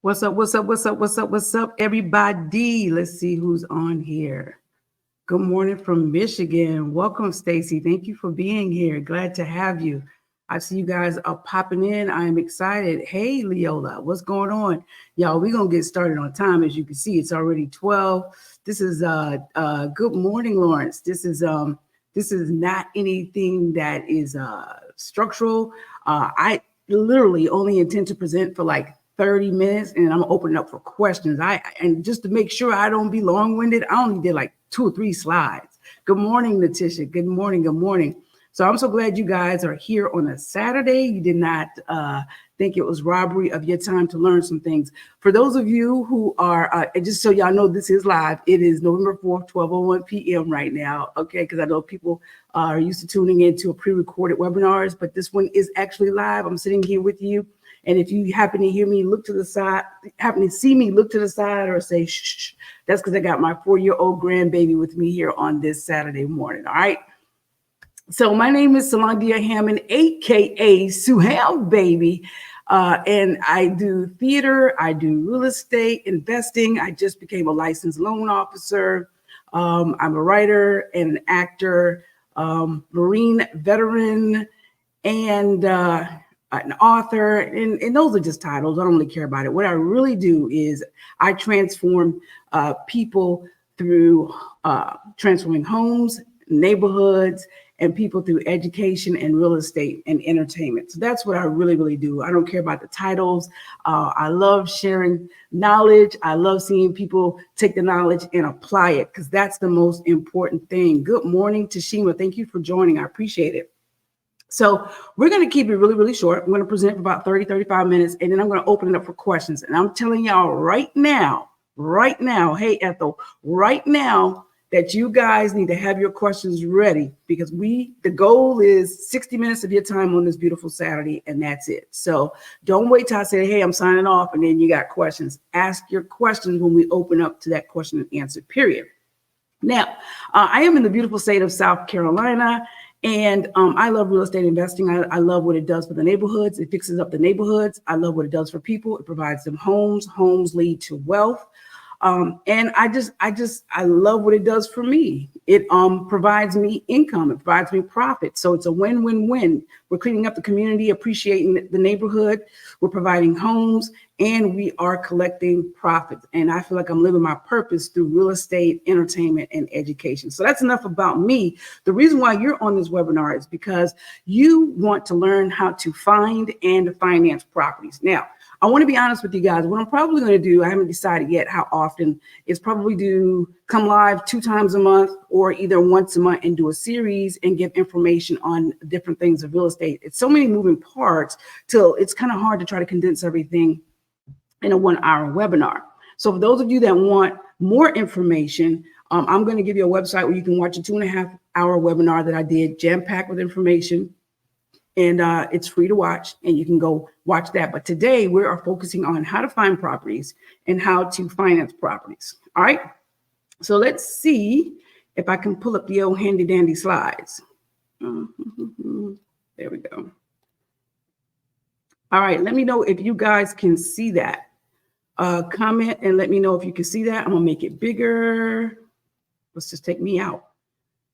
What's up? What's up? What's up? What's up? What's up, everybody? Let's see who's on here. Good morning from Michigan. Welcome, Stacy. Thank you for being here. Glad to have you. I see you guys are popping in. I am excited. Hey, Leola, what's going on? Y'all, we're going to get started on time. As you can see, it's already 12. This is good morning, Lawrence. This is not anything that is structural. I literally only intend to present for like 30 minutes, and I'm opening up for questions. And just to make sure I don't be long-winded, I only did like 2 or 3 slides. Good morning, Letitia. Good morning. Good morning. So I'm so glad you guys are here on a Saturday. You did not think it was robbery of your time to learn some things. For those of you who are, just so y'all know, this is live. It is November 4th, 12:01 p.m. right now, okay? Because I know people are used to tuning into a pre-recorded webinars, but this one is actually live. I'm sitting here with you. And if you happen to hear me look to the side, happen to see me look to the side or say, shh, that's because I got my 4-year-old grandbaby with me here on this Saturday morning, all right? So my name is Solandia Hammond, AKA Suham Baby. And I do theater, I do real estate, investing. I just became a licensed loan officer. I'm a writer and an actor, Marine veteran, and an author, and those are just titles. I don't really care about it. What I really do is I transform people through transforming homes, neighborhoods, and people through education and real estate and entertainment. So that's what I really, really do. I don't care about the titles. I love sharing knowledge. I love seeing people take the knowledge and apply it, because that's the most important thing. Good morning, Tashima. Thank you for joining. I appreciate it. So we're going to keep it really, really short. I'm going to present for about 30, 35 minutes, and then I'm going to open it up for questions. And I'm telling y'all right now, hey, Ethel, right now, that you guys need to have your questions ready, because the goal is 60 minutes of your time on this beautiful Saturday, and that's it. So don't wait till I say, hey, I'm signing off, and then you got questions. Ask your questions when we open up to that question and answer period. Now, I am in the beautiful state of South Carolina. And I love real estate investing. I love what it does for the neighborhoods. It fixes up the neighborhoods. I love what it does for people. It provides them homes. Homes lead to wealth. And I love what it does for me. It provides me income. It provides me profit. So it's a win-win-win. We're cleaning up the community, appreciating the neighborhood. We're providing homes, and we are collecting profits. And I feel like I'm living my purpose through real estate, entertainment, and education. So that's enough about me. The reason why you're on this webinar is because you want to learn how to find and finance properties. Now, I want to be honest with you guys. What I'm probably going to do, I haven't decided yet how often, is probably come live 2 times a month or either once a month and do a series and give information on different things of real estate. It's so many moving parts till it's kind of hard to try to condense everything in a 1-hour webinar. So for those of you that want more information, I'm going to give you a website where you can watch a 2.5-hour webinar that I did, jam-packed with information. And it's free to watch, and you can go watch that. But today we are focusing on how to find properties and how to finance properties. All right. So let's see if I can pull up the old handy dandy slides. There we go. All right. Let me know if you guys can see that. Comment and let me know if you can see that. I'm going to make it bigger. Let's just take me out.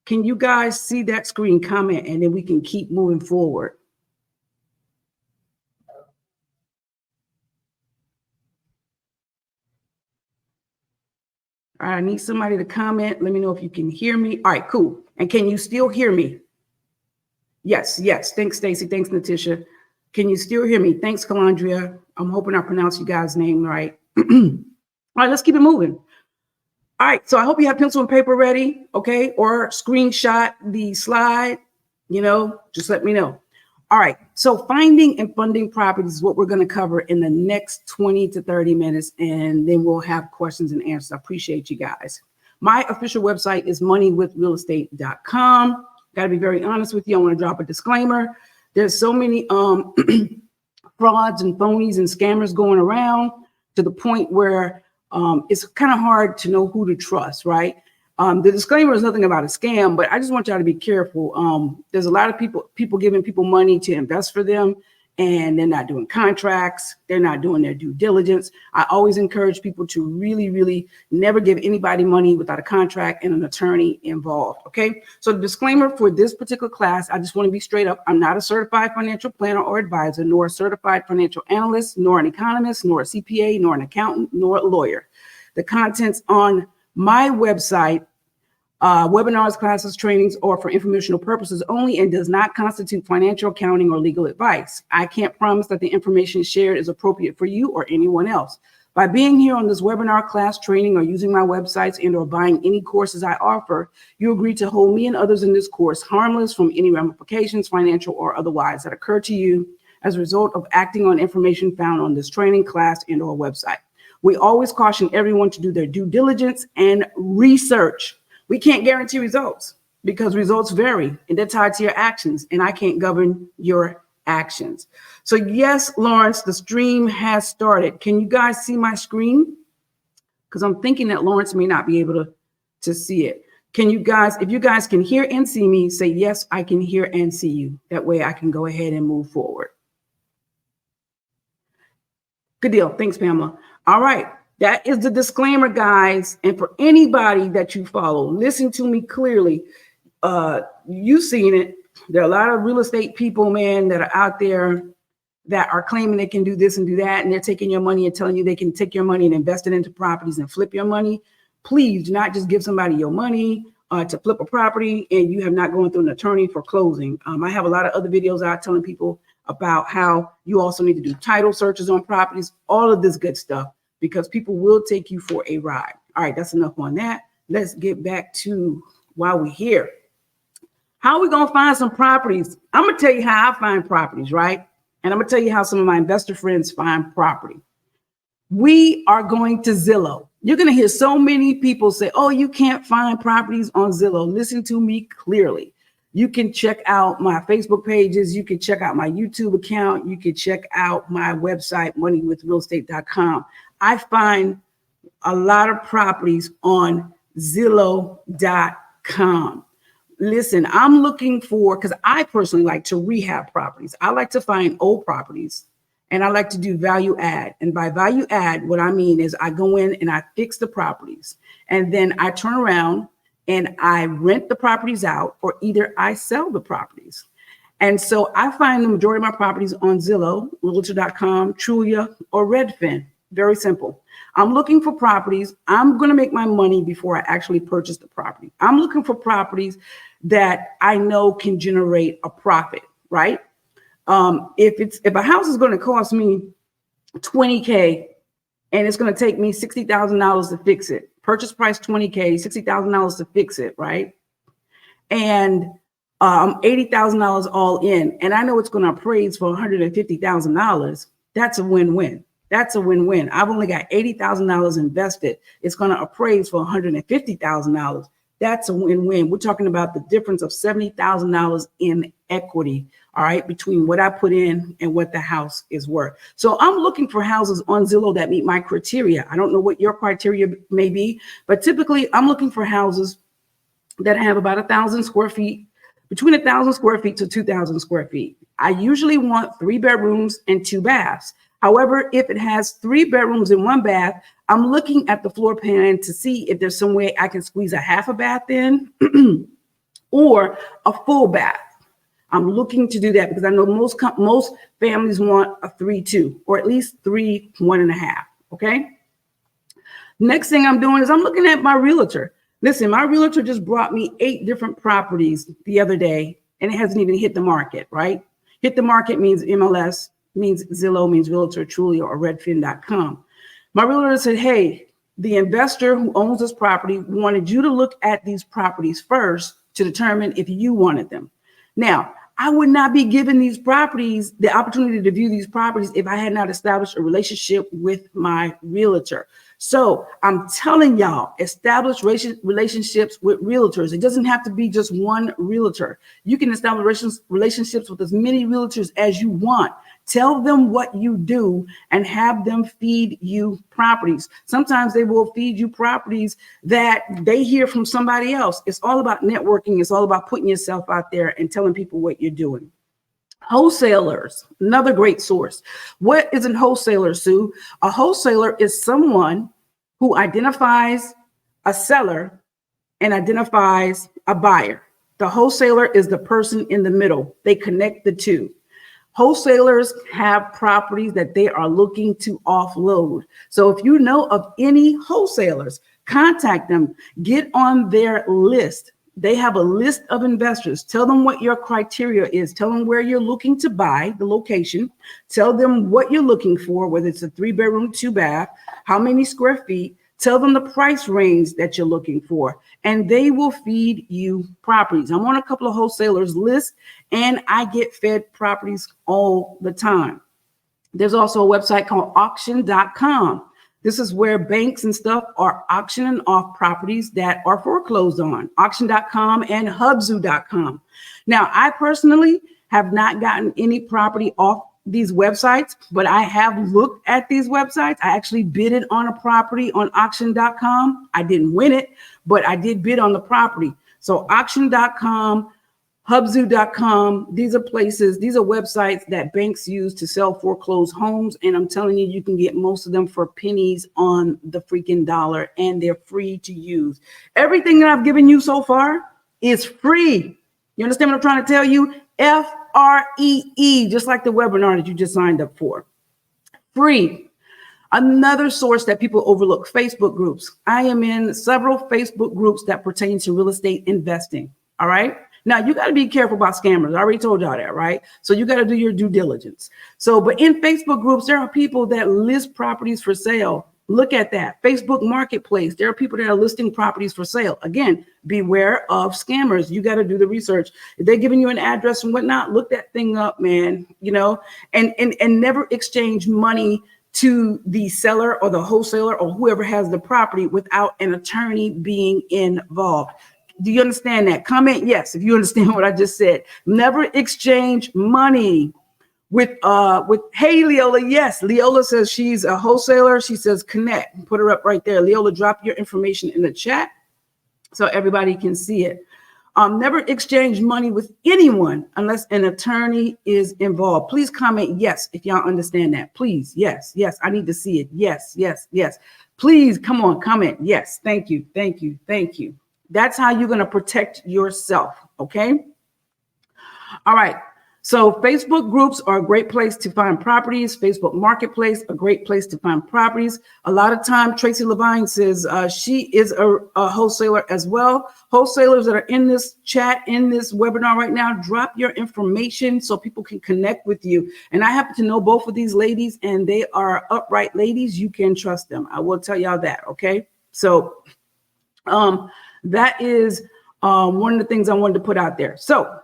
Can you guys see that screen? Comment, and then we can keep moving forward. All right, I need somebody to comment. Let me know if you can hear me. All right, cool. And can you still hear me? Yes. Thanks, Stacy. Thanks, Natisha. Can you still hear me? Thanks, Calandria. I'm hoping I pronounced you guys' name right. All right, let's keep it moving. All right, so I hope you have pencil and paper ready, okay? Or screenshot the slide, just let me know. All right, so finding and funding properties is what we're gonna cover in the next 20 to 30 minutes, and then we'll have questions and answers. I appreciate you guys. My official website is moneywithrealestate.com. Gotta be very honest with you, I wanna drop a disclaimer. There's so many frauds and phonies and scammers going around to the point where it's kind of hard to know who to trust, right? The disclaimer is nothing about a scam, but I just want y'all to be careful. There's a lot of people giving people money to invest for them, and they're not doing contracts. They're not doing their due diligence. I always encourage people to really, really never give anybody money without a contract and an attorney involved. Okay. So the disclaimer for this particular class, I just want to be straight up. I'm not a certified financial planner or advisor, nor a certified financial analyst, nor an economist, nor a CPA, nor an accountant, nor a lawyer. The contents on my website, webinars, classes, trainings, or for informational purposes only, and does not constitute financial, accounting, or legal advice. I can't promise that the information shared is appropriate for you or anyone else. By being here on this webinar, class, training, or using my websites and or buying any courses I offer, you agree to hold me and others in this course harmless from any ramifications, financial or otherwise, that occur to you as a result of acting on information found on this training, class, and or website. We always caution everyone to do their due diligence and research. We can't guarantee results because results vary and they're tied to your actions, and I can't govern your actions. So yes, Lawrence, the stream has started. Can you guys see my screen? Because I'm thinking that Lawrence may not be able to see it. Can you guys, if you guys can hear and see me, say, yes, I can hear and see you. That way I can go ahead and move forward. Good deal. Thanks, Pamela. All right. That is the disclaimer, guys. And for anybody that you follow, listen to me clearly. You've seen it. There are a lot of real estate people, man, that are out there that are claiming they can do this and do that. And they're taking your money and telling you they can take your money and invest it into properties and flip your money. Please do not just give somebody your money to flip a property and you have not gone through an attorney for closing. I have a lot of other videos out telling people about how you also need to do title searches on properties, all of this good stuff, because people will take you for a ride. All right, that's enough on that. Let's get back to why we're here. How are we going to find some properties? I'm going to tell you how I find properties, right? And I'm going to tell you how some of my investor friends find property. We are going to Zillow. You're going to hear so many people say, oh, you can't find properties on Zillow. Listen to me clearly. You can check out my Facebook pages. You can check out my YouTube account. You can check out my website, moneywithrealestate.com. I find a lot of properties on Zillow.com. Listen, I'm looking for, because I personally like to rehab properties. I like to find old properties and I like to do value add. And by value add, what I mean is I go in and I fix the properties and then I turn around and I rent the properties out, or either I sell the properties. And so I find the majority of my properties on Zillow, Realtor.com, Trulia, or Redfin. Very simple. I'm looking for properties. I'm going to make my money before I actually purchase the property. I'm looking for properties that I know can generate a profit, right? If a house is going to cost me $20K and it's going to take me $60,000 to fix it, purchase price $20K, $60,000 to fix it, right? And $80,000 all in, and I know it's going to appraise for $150,000. That's a win-win. That's a win-win. I've only got $80,000 invested. It's going to appraise for $150,000. That's a win-win. We're talking about the difference of $70,000 in equity, all right, between what I put in and what the house is worth. So I'm looking for houses on Zillow that meet my criteria. I don't know what your criteria may be, but typically I'm looking for houses that have about 1,000 square feet, between 1,000 square feet to 2,000 square feet. I usually want 3 bedrooms and 2 baths. However, if it has 3 bedrooms and 1 bath, I'm looking at the floor plan to see if there's some way I can squeeze a half a bath in or a full bath. I'm looking to do that because I know most families want a 3-2 or at least 3 1.5. Okay. Next thing I'm doing is I'm looking at my realtor. Listen, my realtor just brought me 8 different properties the other day and it hasn't even hit the market, right? Hit the market means MLS, means Zillow, means Realtor, Trulia, or Redfin.com. My realtor said, hey, the investor who owns this property wanted you to look at these properties first to determine if you wanted them. Now, I would not be given these properties, the opportunity to view these properties, if I had not established a relationship with my realtor. So I'm telling y'all, establish relationships with realtors. It doesn't have to be just one realtor. You can establish relationships with as many realtors as you want. Tell them what you do and have them feed you properties. Sometimes they will feed you properties that they hear from somebody else. It's all about networking. It's all about putting yourself out there and telling people what you're doing. Wholesalers, another great source. What is a wholesaler, Sue? A wholesaler is someone who identifies a seller and identifies a buyer. The wholesaler is the person in the middle. They connect the two. Wholesalers have properties that they are looking to offload. So if you know of any wholesalers, contact them, get on their list. They have a list of investors. Tell them what your criteria is. Tell them where you're looking to buy, the location. Tell them what you're looking for, whether it's a 3-bedroom, 2-bath, how many square feet. Tell them the price range that you're looking for, and they will feed you properties. I'm on a couple of wholesalers lists, and I get fed properties all the time. There's also a website called auction.com. This is where banks and stuff are auctioning off properties that are foreclosed on. Auction.com and hubzu.com. Now, I personally have not gotten any property off these websites, but I have looked at these websites. I actually bidded on a property on auction.com. I didn't win it, but I did bid on the property. So auction.com, hubzu.com, these are places, these are websites that banks use to sell foreclosed homes. And I'm telling you, you can get most of them for pennies on the freaking dollar, and they're free to use. Everything that I've given you so far is free. You understand what I'm trying to tell you? FREE, just like the webinar that you just signed up for. Free. Another source that people overlook, Facebook groups. I am in several Facebook groups that pertain to real estate investing. All right. Now, you got to be careful about scammers. I already told y'all that, right? So you got to do your due diligence. So, but in Facebook groups, there are people that list properties for sale. Look at that. Facebook Marketplace. There are people that are listing properties for sale. Again, beware of scammers. You got to do the research. If they're giving you an address and whatnot, look that thing up, man, you know, and never exchange money to the seller or the wholesaler or whoever has the property without an attorney being involved. Do you understand that? Comment yes if you understand what I just said. Never exchange money with hey Leola. Yes, Leola says she's a wholesaler. She says connect. Put her up right there. Leola, drop your information in the chat so everybody can see it. Never exchange money with anyone unless an attorney is involved. Please comment yes if y'all understand that. Please, yes, yes. I need to see it. Yes, yes, yes. Please come on, comment. Yes, thank you, thank you, thank you. That's how you're going to protect yourself. Okay. All right. So Facebook groups are a great place to find properties. Facebook Marketplace, a great place to find properties. A lot of time, Tracy Levine says she is a wholesaler as well. Wholesalers that are in this chat, in this webinar right now, drop your information so people can connect with you. And I happen to know both of these ladies, and they are upright ladies. You can trust them. I will tell y'all that. Okay. So that is one of the things I wanted to put out there. So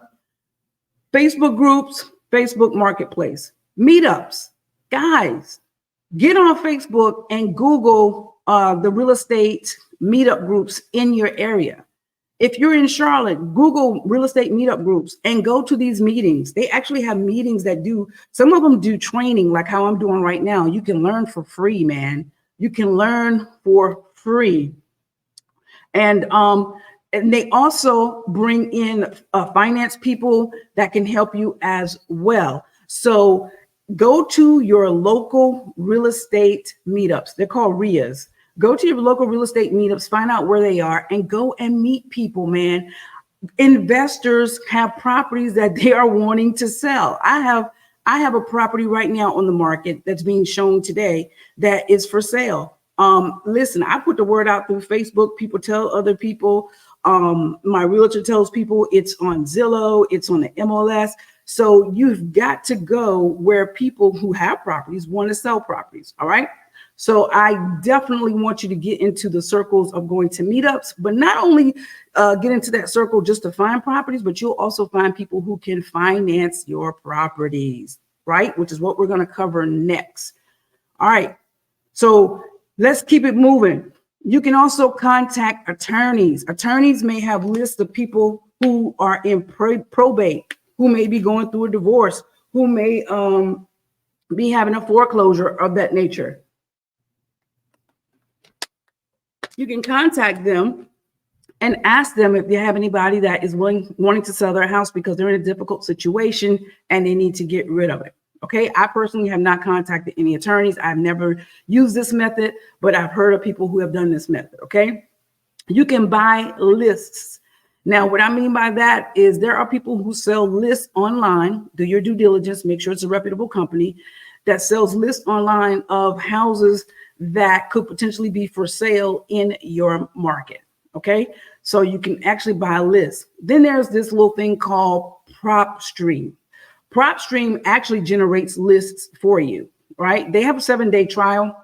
Facebook groups, Facebook Marketplace, Meetups. Guys, get on Facebook and Google the real estate meetup groups in your area. If you're in Charlotte, Google real estate meetup groups and go to these meetings. They actually have meetings that some of them do training like how I'm doing right now. You can learn for free, man. You can learn for free. And they also bring in finance people that can help you as well. So go to your local real estate meetups. They're called RIAs. Go to your local real estate meetups, find out where they are, and go and meet people, man. Investors have properties that they are wanting to sell. I have a property right now on the market that's being shown today that is for sale. Listen, I put the word out through Facebook. People tell other people. My realtor tells people it's on Zillow, it's on the MLS. So you've got to go where people who have properties want to sell properties. All right. So I definitely want you to get into the circles of going to meetups, but not only get into that circle just to find properties, but you'll also find people who can finance your properties, right? Which is what we're going to cover next. All right. So let's keep it moving. You can also contact attorneys. Attorneys may have lists of people who are in probate, who may be going through a divorce, who may be having a foreclosure of that nature. You can contact them and ask them if they have anybody that is wanting to sell their house because they're in a difficult situation and they need to get rid of it. Okay, I personally have not contacted any attorneys. I've never used this method, but I've heard of people who have done this method. Okay, you can buy lists. Now, what I mean by that is there are people who sell lists online. Do your due diligence, make sure it's a reputable company that sells lists online of houses that could potentially be for sale in your market. Okay, so you can actually buy a list. Then there's this little thing called PropStream. PropStream actually generates lists for you, right? They have a 7-day trial.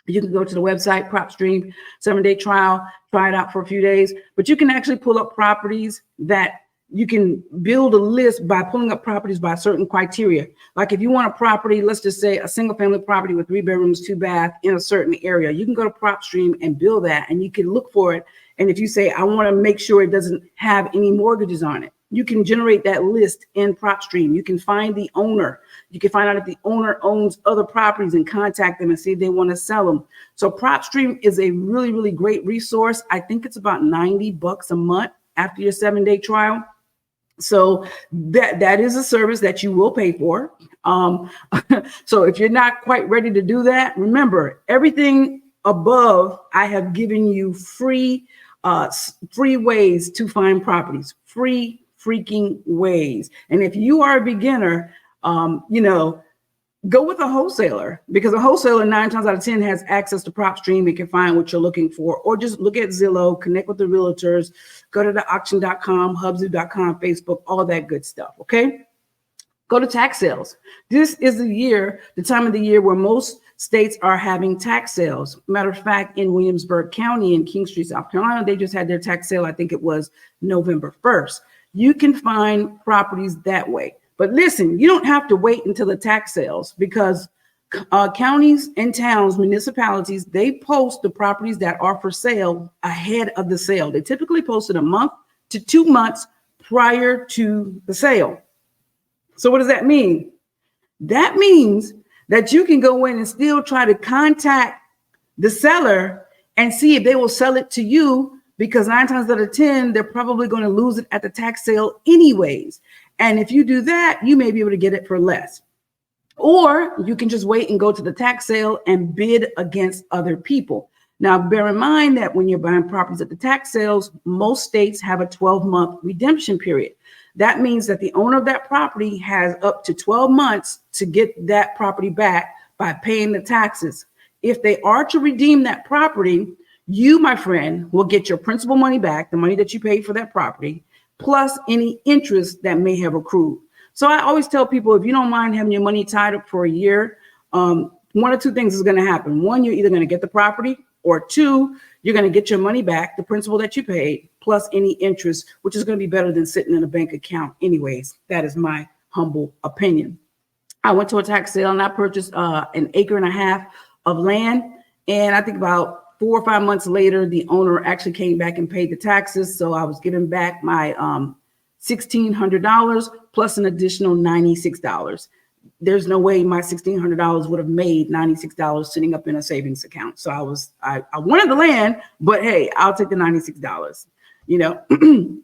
You can go to the website, PropStream, 7-day trial, try it out for a few days, but you can actually pull up properties that you can build a list by pulling up properties by certain criteria. Like if you want a property, let's just say a single family property with 3 bedrooms, 2 baths in a certain area, you can go to PropStream and build that, and you can look for it. And if you say, I want to make sure it doesn't have any mortgages on it, you can generate that list in PropStream. You can find the owner. You can find out if the owner owns other properties and contact them and see if they want to sell them. So PropStream is a really, really great resource. I think it's about $90 a month after your 7-day trial. So that is a service that you will pay for. So if you're not quite ready to do that, remember everything above, I have given you free ways to find properties, free freaking ways. And if you are a beginner, go with a wholesaler, because a wholesaler 9 times out of 10 has access to PropStream and can find what you're looking for, or just look at Zillow, connect with the realtors, go to the auction.com, hubzoo.com, Facebook, all that good stuff. Okay. Go to tax sales. This is the time of the year where most states are having tax sales. Matter of fact, in Williamsburg County in King Street, South Carolina, they just had their tax sale. I think it was November 1st. You can find properties that way. But listen, you don't have to wait until the tax sales, because counties and towns, municipalities, they post the properties that are for sale ahead of the sale. They typically post it a month to 2 months prior to the sale. So what does that mean? That means that you can go in and still try to contact the seller and see if they will sell it to you, because 9 times out of 10, they're probably going to lose it at the tax sale anyways. And if you do that, you may be able to get it for less. Or you can just wait and go to the tax sale and bid against other people. Now, bear in mind that when you're buying properties at the tax sales, most states have a 12-month redemption period. That means that the owner of that property has up to 12 months to get that property back by paying the taxes. If they are to redeem that property, you, my friend, will get your principal money back, the money that you paid for that property, plus any interest that may have accrued. So I always tell people, if you don't mind having your money tied up for a year, one or two things is going to happen. One, you're either going to get the property, or 2, you're going to get your money back, the principal that you paid, plus any interest, which is going to be better than sitting in a bank account anyways. That is my humble opinion. I went to a tax sale and I purchased an acre and a half of land. And I think about 4 or 5 months later, the owner actually came back and paid the taxes. So I was giving back my $1,600 plus an additional $96. There's no way my $1,600 would have made $96 sitting up in a savings account. So I wanted the land, but hey, I'll take the $96,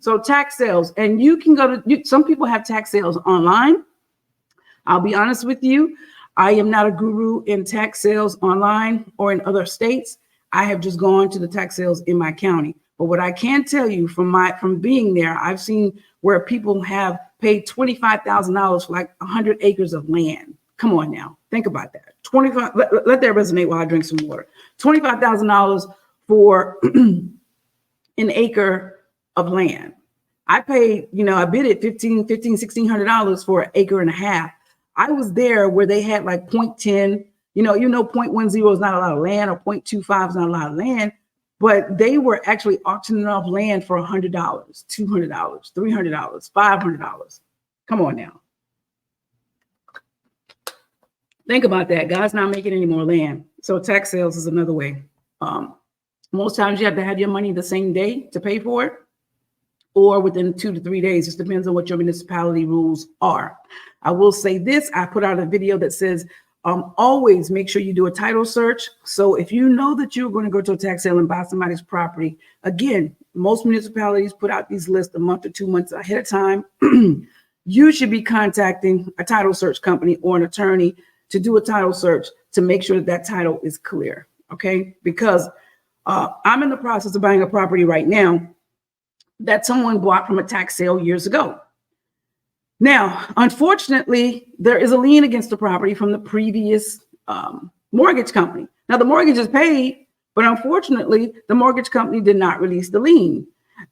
So tax sales, and you can go to, some people have tax sales online. I'll be honest with you. I am not a guru in tax sales online or in other states. I have just gone to the tax sales in my county. But what I can tell you from being there, I've seen where people have paid $25,000 for like 100 acres of land. Come on now, think about that. Let that resonate while I drink some water. $25,000 for an acre of land. I paid, I bid it $1,600 for an acre and a half. I was there where they had like 0.10, 0.10 is not a lot of land, or 0.25 is not a lot of land. But they were actually auctioning off land for $100, $200, $300, $500. Come on now. Think about that. God's not making any more land. So tax sales is another way. Most times you have to have your money the same day to pay for it, or within 2 to 3 days. It depends on what your municipality rules are. I will say this. I put out a video that says, always make sure you do a title search. So if you know that you're going to go to a tax sale and buy somebody's property, again, Most municipalities put out these lists a month or 2 months ahead of time. You should be contacting a title search company or an attorney to do a title search to make sure that that title is clear, okay? Because I'm in the process of buying a property right now that someone bought from a tax sale years ago. Now, unfortunately, there is a lien against the property from the previous mortgage company. Now, the mortgage is paid, but unfortunately, the mortgage company did not release the lien.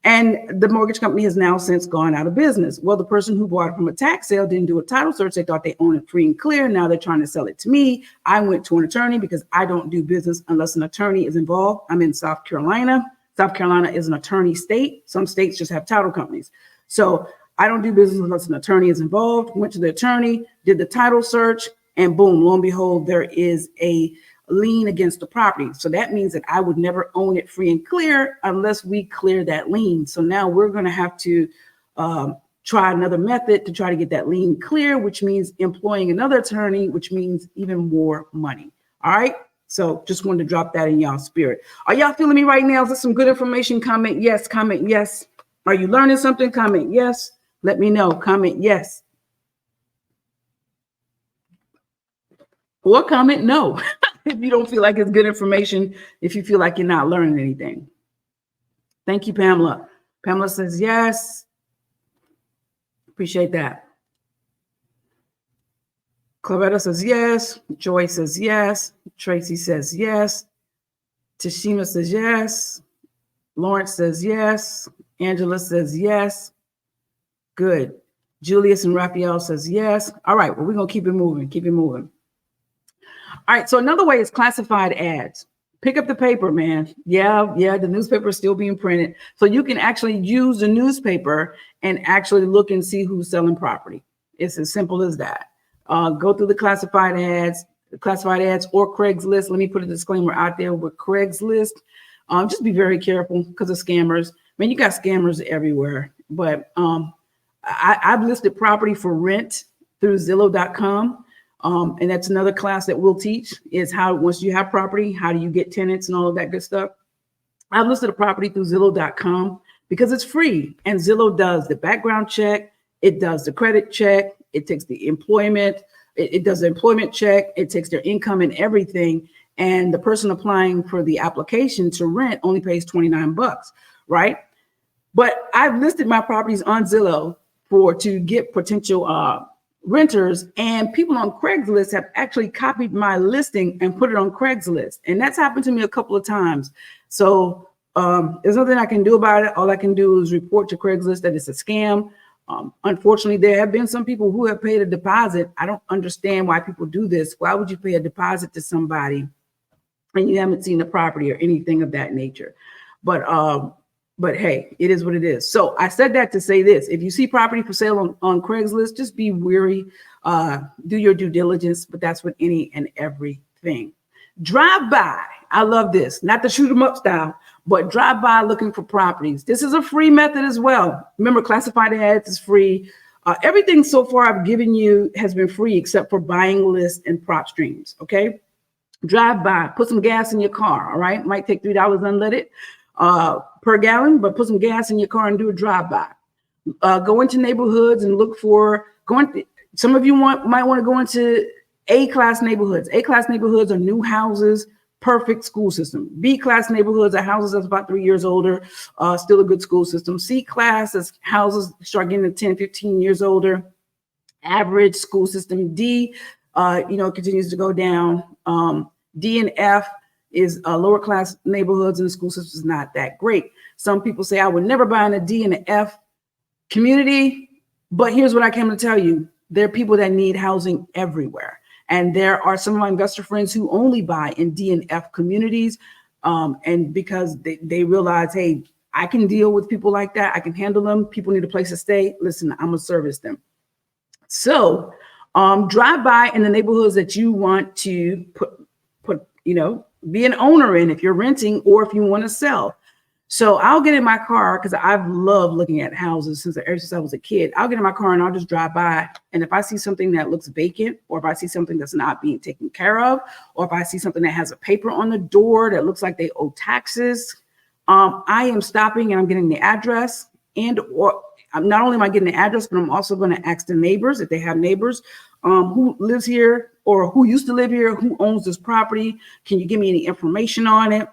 And the mortgage company has now since gone out of business. Well, the person who bought it from a tax sale didn't do a title search. They thought they owned it free and clear. Now they're trying to sell it to me. I went to an attorney because I don't do business unless an attorney is involved. I'm in South Carolina. South Carolina is an attorney state. Some states just have title companies. So I don't do business unless an attorney is involved. Went to the attorney, did the title search, and boom, lo and behold, there is a lien against the property. So that means that I would never own it free and clear unless we clear that lien. So now we're going to have to try another method to try to get that lien clear, which means employing another attorney, which means even more money. All right. So just wanted to drop that in y'all's spirit. Are y'all feeling me right now? Is this some good information? Comment yes. Comment yes. Are you learning something? Comment yes. Let me know. Comment yes. Or comment no. If you don't feel like it's good information, if you feel like you're not learning anything. Thank you, Pamela. Pamela says yes. Appreciate that. Claretta says yes. Joy says yes. Tracy says yes. Tashima says yes. Lawrence says yes. Angela says yes. Good. Julius and Raphael says yes. All right, well, we're going to keep it moving. Keep it moving. All right, so another way is classified ads. Pick up the paper, man. Yeah, the newspaper is still being printed. So you can actually use the newspaper and actually look and see who's selling property. It's as simple as that. Go through the classified ads or Craigslist. Let me put a disclaimer out there with Craigslist. Just be very careful because of scammers. Man, you got scammers everywhere. But I've listed property for rent through Zillow.com. And that's another class that we'll teach is how, once you have property, how do you get tenants and all of that good stuff. I've listed a property through Zillow.com because it's free. And Zillow does the background check. It does the credit check. It takes the employment. It does the employment check. It takes their income and everything. And the person applying for the application to rent only pays $29, right? But I've listed my properties on Zillow to get potential renters, and people on Craigslist have actually copied my listing and put it on Craigslist. And that's happened to me a couple of times. So there's nothing I can do about it. All I can do is report to Craigslist that it's a scam. Unfortunately, there have been some people who have paid a deposit. I don't understand why people do this. Why would you pay a deposit to somebody and you haven't seen the property or anything of that nature? But hey, it is what it is. So I said that to say this: if you see property for sale on Craigslist, just be wary, do your due diligence, but that's with any and everything. Drive by. I love this, not the shoot 'em up style, but drive by looking for properties. This is a free method as well. Remember, classified ads is free. Everything so far I've given you has been free except for buying lists and prop streams. Okay. Drive by, put some gas in your car. All right. Might take $3 unleaded per gallon, but put some gas in your car and do a drive-by. Go into neighborhoods and look for some of you might want to go into A-class neighborhoods. A-class neighborhoods are new houses, perfect school system. B-class neighborhoods are houses that's about 3 years older, still a good school system. C-class is houses start getting to 10, 15 years older, average school system. D, continues to go down. D and F is lower class neighborhoods, and the school system is not that great. Some people say I would never buy in a D and an F community, but here's what I came to tell you. There are people that need housing everywhere. And there are some of my investor friends who only buy in D and F communities. And because they realize, hey, I can deal with people like that. I can handle them. People need a place to stay. Listen, I'm gonna service them. So drive by in the neighborhoods that you want to be an owner in if you're renting or if you want to sell. So I'll get in my car because I've loved looking at houses ever since I was a kid. I'll get in my car and I'll just drive by. And if I see something that looks vacant, or if I see something that's not being taken care of, or if I see something that has a paper on the door that looks like they owe taxes, I am stopping and I'm getting the address, and or not only am I getting the address, but I'm also going to ask the neighbors, if they have neighbors, who lives here or who used to live here, who owns this property. Can you give me any information on it?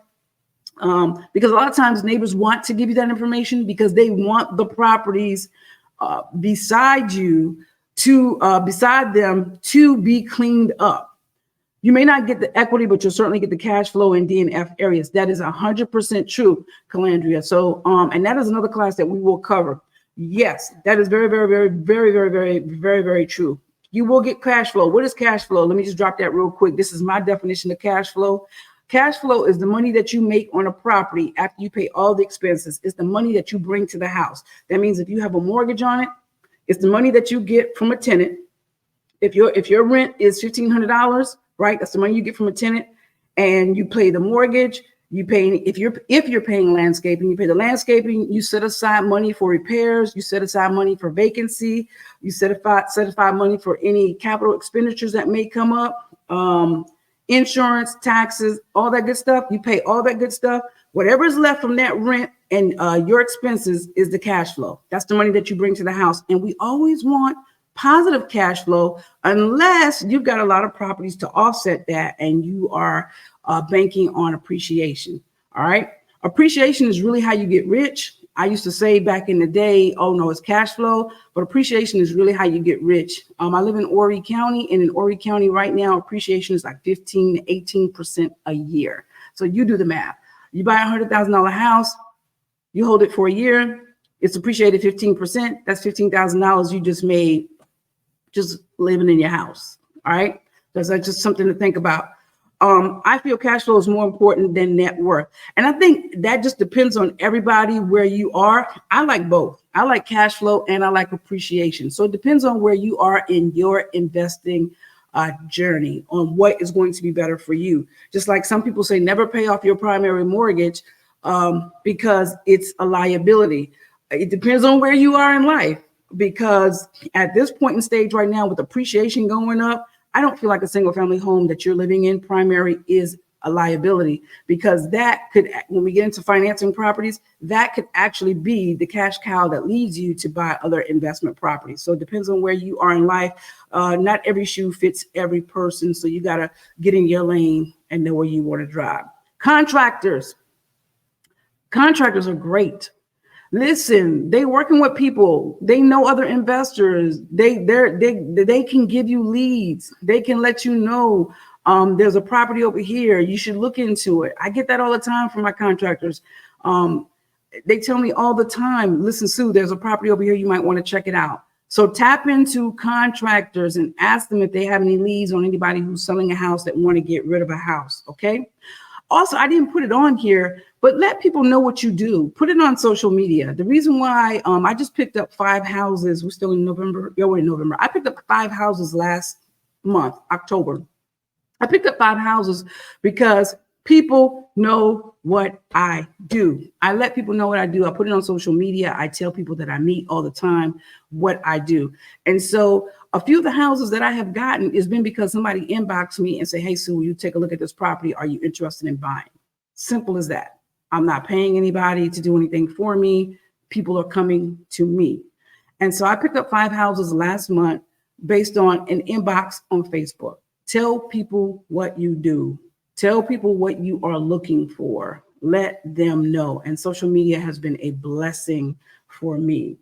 Because a lot of times neighbors want to give you that information because they want the properties beside them to be cleaned up. You may not get the equity, but you'll certainly get the cash flow in DNF areas. That is 100% true, Calandria. So, and that is another class that we will cover. Yes, that is very, very, very, very, very, very, very, very true. You will get cash flow. What is cash flow? Let me just drop that real quick. This is my definition of cash flow. Cash flow is the money that you make on a property after you pay all the expenses. It's the money that you bring to the house. That means if you have a mortgage on it, it's the money that you get from a tenant. If your rent is $1,500, right? That's the money you get from a tenant, and you pay the mortgage. You pay if you're paying landscaping, you pay the landscaping. You set aside money for repairs. You set aside money for vacancy. You set aside money for any capital expenditures that may come up, insurance, taxes, all that good stuff. You pay all that good stuff. Whatever is left from that rent and your expenses is the cash flow. That's the money that you bring to the house, and we always want positive cash flow unless you've got a lot of properties to offset that and you are banking on appreciation. All right. Appreciation is really how you get rich. I used to say back in the day, oh no, it's cash flow, but appreciation is really how you get rich. I live in Horry County, and in Horry County right now, appreciation is like 15 to 18% a year. So you do the math. You buy $100,000 house, you hold it for a year, it's appreciated 15%. That's $15,000 you just made just living in your house. All right. That's just something to think about. I feel cash flow is more important than net worth. And I think that just depends on everybody where you are. I like both. I like cash flow and I like appreciation. So it depends on where you are in your investing journey, on what is going to be better for you. Just like some people say, never pay off your primary mortgage because it's a liability. It depends on where you are in life, because at this point in stage right now with appreciation going up, I don't feel like a single family home that you're living in primary is a liability, because that could, when we get into financing properties, that could actually be the cash cow that leads you to buy other investment properties. So it depends on where you are in life. Not every shoe fits every person. So you got to get in your lane and know where you want to drive. Contractors are great. Listen, they working with people. They know other investors. They can give you leads. They can let you know there's a property over here. You should look into it. I get that all the time from my contractors. They tell me all the time, listen, Sue, there's a property over here. You might want to check it out. So tap into contractors and ask them if they have any leads on anybody who's selling a house that want to get rid of a house. Okay. Also, I didn't put it on here, but let people know what you do. Put it on social media. The reason why I just picked up 5 houses. We're still in November. We're in November. I picked up 5 houses last month, October. I picked up 5 houses because people know what I do. I let people know what I do. I put it on social media. I tell people that I meet all the time what I do. And so a few of the houses that I have gotten has been because somebody inboxed me and say, hey, Sue, will you take a look at this property? Are you interested in buying? Simple as that. I'm not paying anybody to do anything for me. People are coming to me. And so I picked up 5 houses last month based on an inbox on Facebook. Tell people what you do. Tell people what you are looking for. Let them know. And social media has been a blessing for me.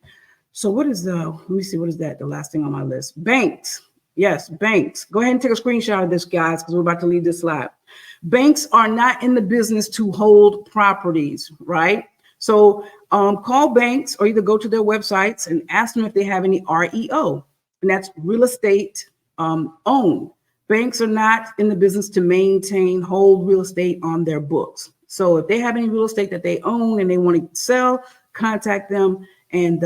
So what is let me see, what is that? The last thing on my list. Banks. Yes, banks. Go ahead and take a screenshot of this, guys, because we're about to leave this slide. Banks are not in the business to hold properties, right? So call banks or either go to their websites and ask them if they have any REO, and that's real estate owned. Banks are not in the business to hold real estate on their books. So if they have any real estate that they own and they want to sell, contact them, and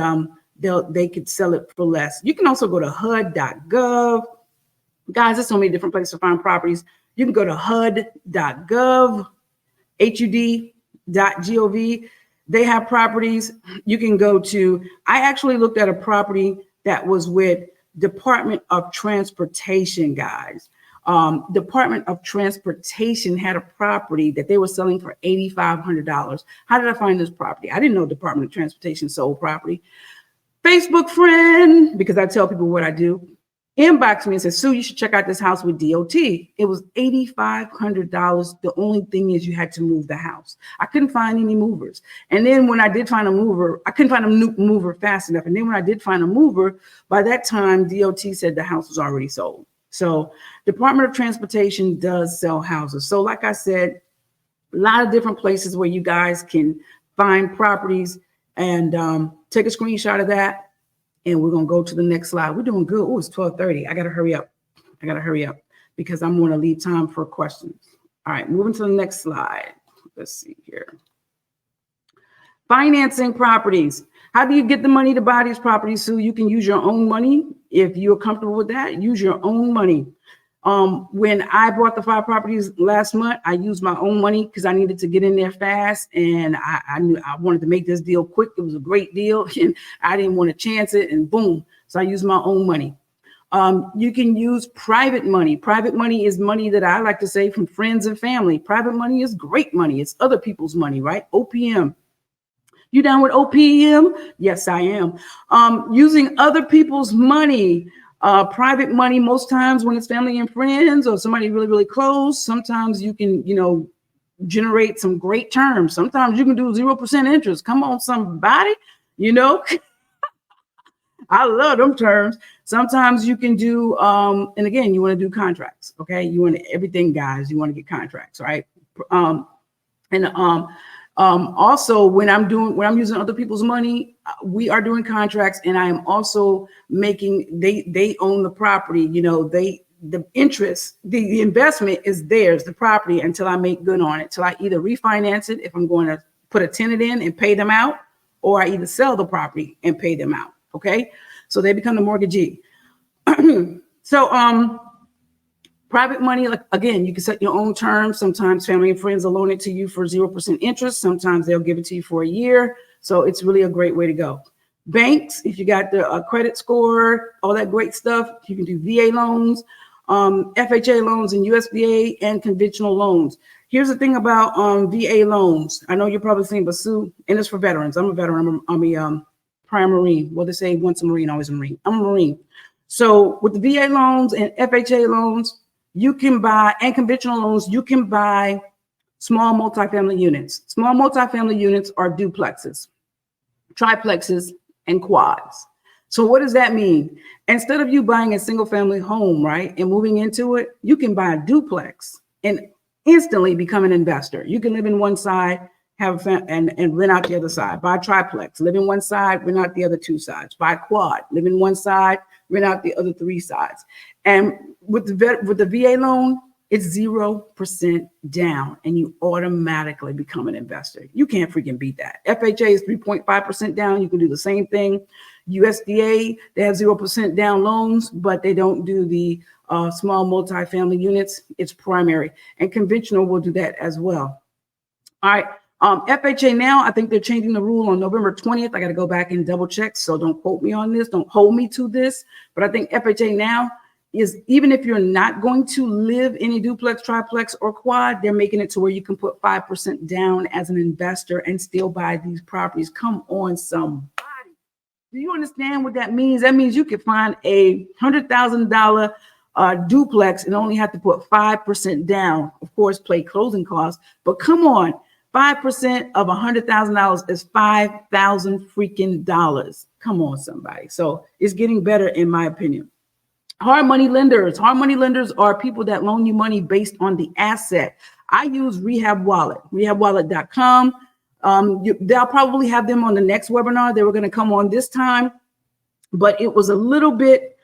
they could sell it for less. You can also go to HUD.gov. Guys, there's so many different places to find properties. You can go to HUD.gov, HUD.gov. They have properties. You can go to, I actually looked at a property that was with Department of Transportation, guys. Department of Transportation had a property that they were selling for $8,500. How did I find this property? I didn't know Department of Transportation sold property. Facebook friend, because I tell people what I do, inboxed me and said, Sue, you should check out this house with DOT. It was $8,500. The only thing is you had to move the house. I couldn't find any movers. And then when I did find a mover, I couldn't find a new mover fast enough. And then when I did find a mover, by that time, DOT said the house was already sold. So Department of Transportation does sell houses. So like I said, a lot of different places where you guys can find properties, and take a screenshot of that. And we're going to go to the next slide. We're doing good. Oh, it's 12:30. I got to hurry up. Because I'm going to leave time for questions. All right, moving to the next slide. Let's see here. Financing properties. How do you get the money to buy these properties? So you can use your own money. If you're comfortable with that, use your own money. When I bought the 5 properties last month, I used my own money because I needed to get in there fast, and I knew I wanted to make this deal quick. It was a great deal, and I didn't want to chance it, and boom. So I used my own money. You can use private money. Private money is money that I like to say from friends and family. Private money is great money. It's other people's money, right? OPM. You down with OPM? Yes, I am. Using other people's money. Private money, most times when it's family and friends or somebody really, really close, sometimes you can, generate some great terms. Sometimes you can do 0% interest. Come on, somebody, I love them terms. Sometimes you can do, and again, you want to do contracts. Okay. You want everything, guys. You want to get contracts, right? Also, when I'm using other people's money, we are doing contracts, and I am also making, they own the property, the interest, the investment is theirs, the property, until I make good on it, till I either refinance it if I'm going to put a tenant in and pay them out, or I either sell the property and pay them out. Okay. So they become the mortgagee. So, private money, like again, you can set your own terms. Sometimes family and friends will loan it to you for 0% interest. Sometimes they'll give it to you for a year. So it's really a great way to go. Banks, if you got the credit score, all that great stuff, you can do VA loans, FHA loans, and USDA and conventional loans. Here's the thing about VA loans. I know you're probably saying, but Sue, and it's for veterans. I'm a veteran. I'm a prior Marine. Well, they say once a Marine, always a Marine. I'm a Marine. So with the VA loans and FHA loans, you can buy, and conventional loans, you can buy small multifamily units. Small multifamily units are duplexes, triplexes, and quads. So what does that mean? Instead of you buying a single family home, right, and moving into it, you can buy a duplex and instantly become an investor. You can live in one side, and rent out the other side. Buy a triplex, live in one side, rent out the other 2 sides. Buy a quad, live in one side, rent out the other 3 sides. And with the VA loan, it's 0% down, and you automatically become an investor. You can't freaking beat that. FHA is 3.5% down. You can do the same thing. USDA, they have 0% down loans, but they don't do the small multifamily units. It's primary, and conventional will do that as well. All right. FHA now, I think they're changing the rule on November 20th. I got to go back and double check. So don't quote me on this. Don't hold me to this. But I think FHA now is, even if you're not going to live in a duplex, triplex, or quad, they're making it to where you can put 5% down as an investor and still buy these properties. Come on, somebody. Do you understand what that means? That means you could find a $100,000 duplex and only have to put 5% down. Of course, pay closing costs. But come on. 5% of $100,000 is $5,000 freaking dollars. Come on, somebody. So it's getting better, in my opinion. Hard money lenders. Hard money lenders are people that loan you money based on the asset. I use Rehab Wallet, rehabwallet.com. They'll probably have them on the next webinar. They were going to come on this time, but it was a little bit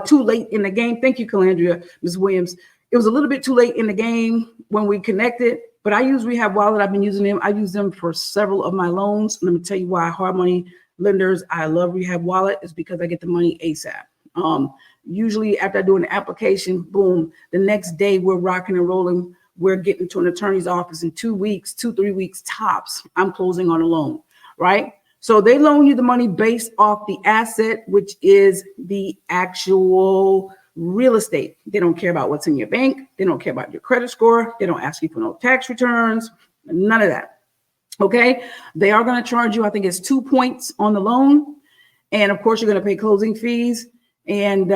too late in the game. Thank you, Calandria, Ms. Williams. It was a little bit too late in the game when we connected. But I use Rehab Wallet. I've been using them. I use them for several of my loans. Let me tell you why. Hard money lenders, I love Rehab Wallet. It's because I get the money ASAP. Usually after I do an application, boom, the next day we're rocking and rolling. We're getting to an attorney's office in 2 weeks, 2-3 weeks tops. I'm closing on a loan, right? So they loan you the money based off the asset, which is the actual real estate. They don't care about what's in your bank. They don't care about your credit score. They don't ask you for no tax returns, none of that. Okay. They are going to charge you, I think it's 2 points on the loan. And of course, you're going to pay closing fees. And